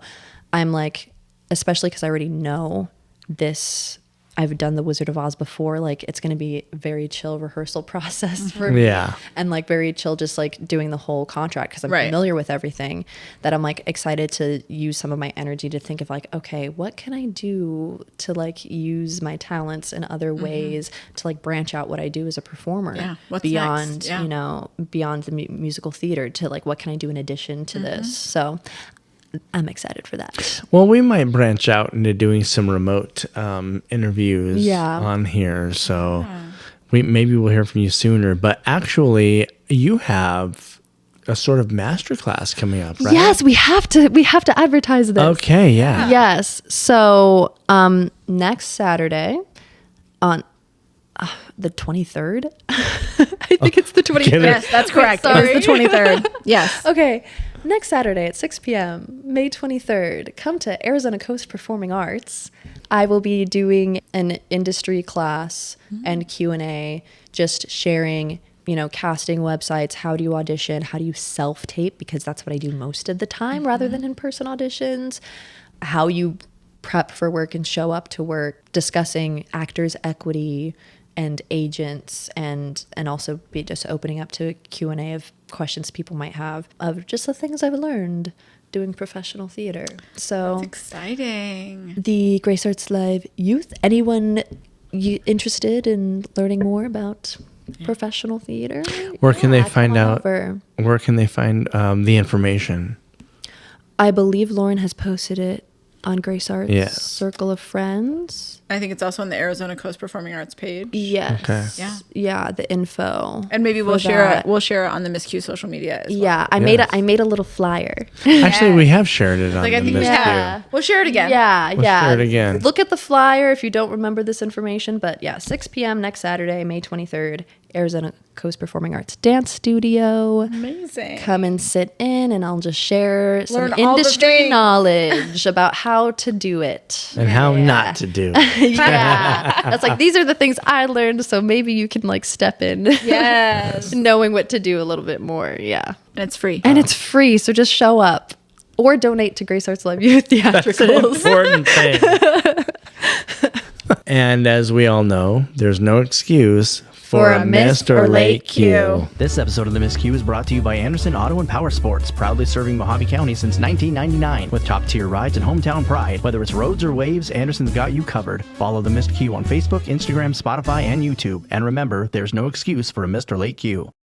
I'm like, especially because I already know this, I've done the Wizard of Oz before, like it's going to be a very chill rehearsal process for me and like very chill just like doing the whole contract because I'm familiar with everything, that I'm like excited to use some of my energy to think of like, okay, what can I do to like use my talents in other ways to like branch out what I do as a performer beyond you know, beyond the musical theater, to like what can I do in addition to this. So I'm excited for that. Well, we might branch out into doing some remote interviews on here. So maybe we'll hear from you sooner. But actually, you have a sort of masterclass coming up, right? Yes, we have to advertise this. Okay, yeah. Yes. So next Saturday on the 23rd. I think it's the 23rd. Yes, that's correct. It's the 23rd. Yes. Okay. Next Saturday at 6 p.m., May 23rd, come to Arizona Coast Performing Arts. I will be doing an industry class and Q&A, just sharing, you know, casting websites, how do you audition, how do you self-tape, because that's what I do most of the time rather than in-person auditions, how you prep for work and show up to work, discussing actors' equity and agents, and also be just opening up to Q&A of questions people might have of just the things I've learned doing professional theater. So that's exciting. The Grace Arts Live Youth, anyone interested in learning more about professional theater? Where can they find out? Where can they find the information? I believe Lauren has posted it on Grace Arts Circle of Friends. I think it's also on the Arizona Coast Performing Arts page. Yes. Okay. Yeah, the info. And maybe we'll share it. We'll share it on the Miss Q social media as well. Yeah, I made a little flyer. Actually, we have shared it on the Miss Q. We'll share it again. We'll share it again. Look at the flyer if you don't remember this information. But 6 p.m. next Saturday, May 23rd, Arizona Coast Performing Arts Dance Studio. Amazing. Come and sit in, and I'll just share some Learn all industry knowledge about how to do it. And how not to do it. That's like, these are the things I learned, so maybe you can like step in. Yes. Knowing what to do a little bit more. Yeah. And it's free. And it's free, so just show up. Or donate to Grace Arts Live Youth Theatricals. That's an important thing. And as we all know, there's no excuse for a missed or late cue. This episode of The Miss Q is brought to you by Anderson Auto and Power Sports, proudly serving Mojave County since 1999 with top-tier rides and hometown pride. Whether it's roads or waves, Anderson's got you covered. Follow The Missed Q on Facebook, Instagram, Spotify, and YouTube. And remember, there's no excuse for a missed or late cue.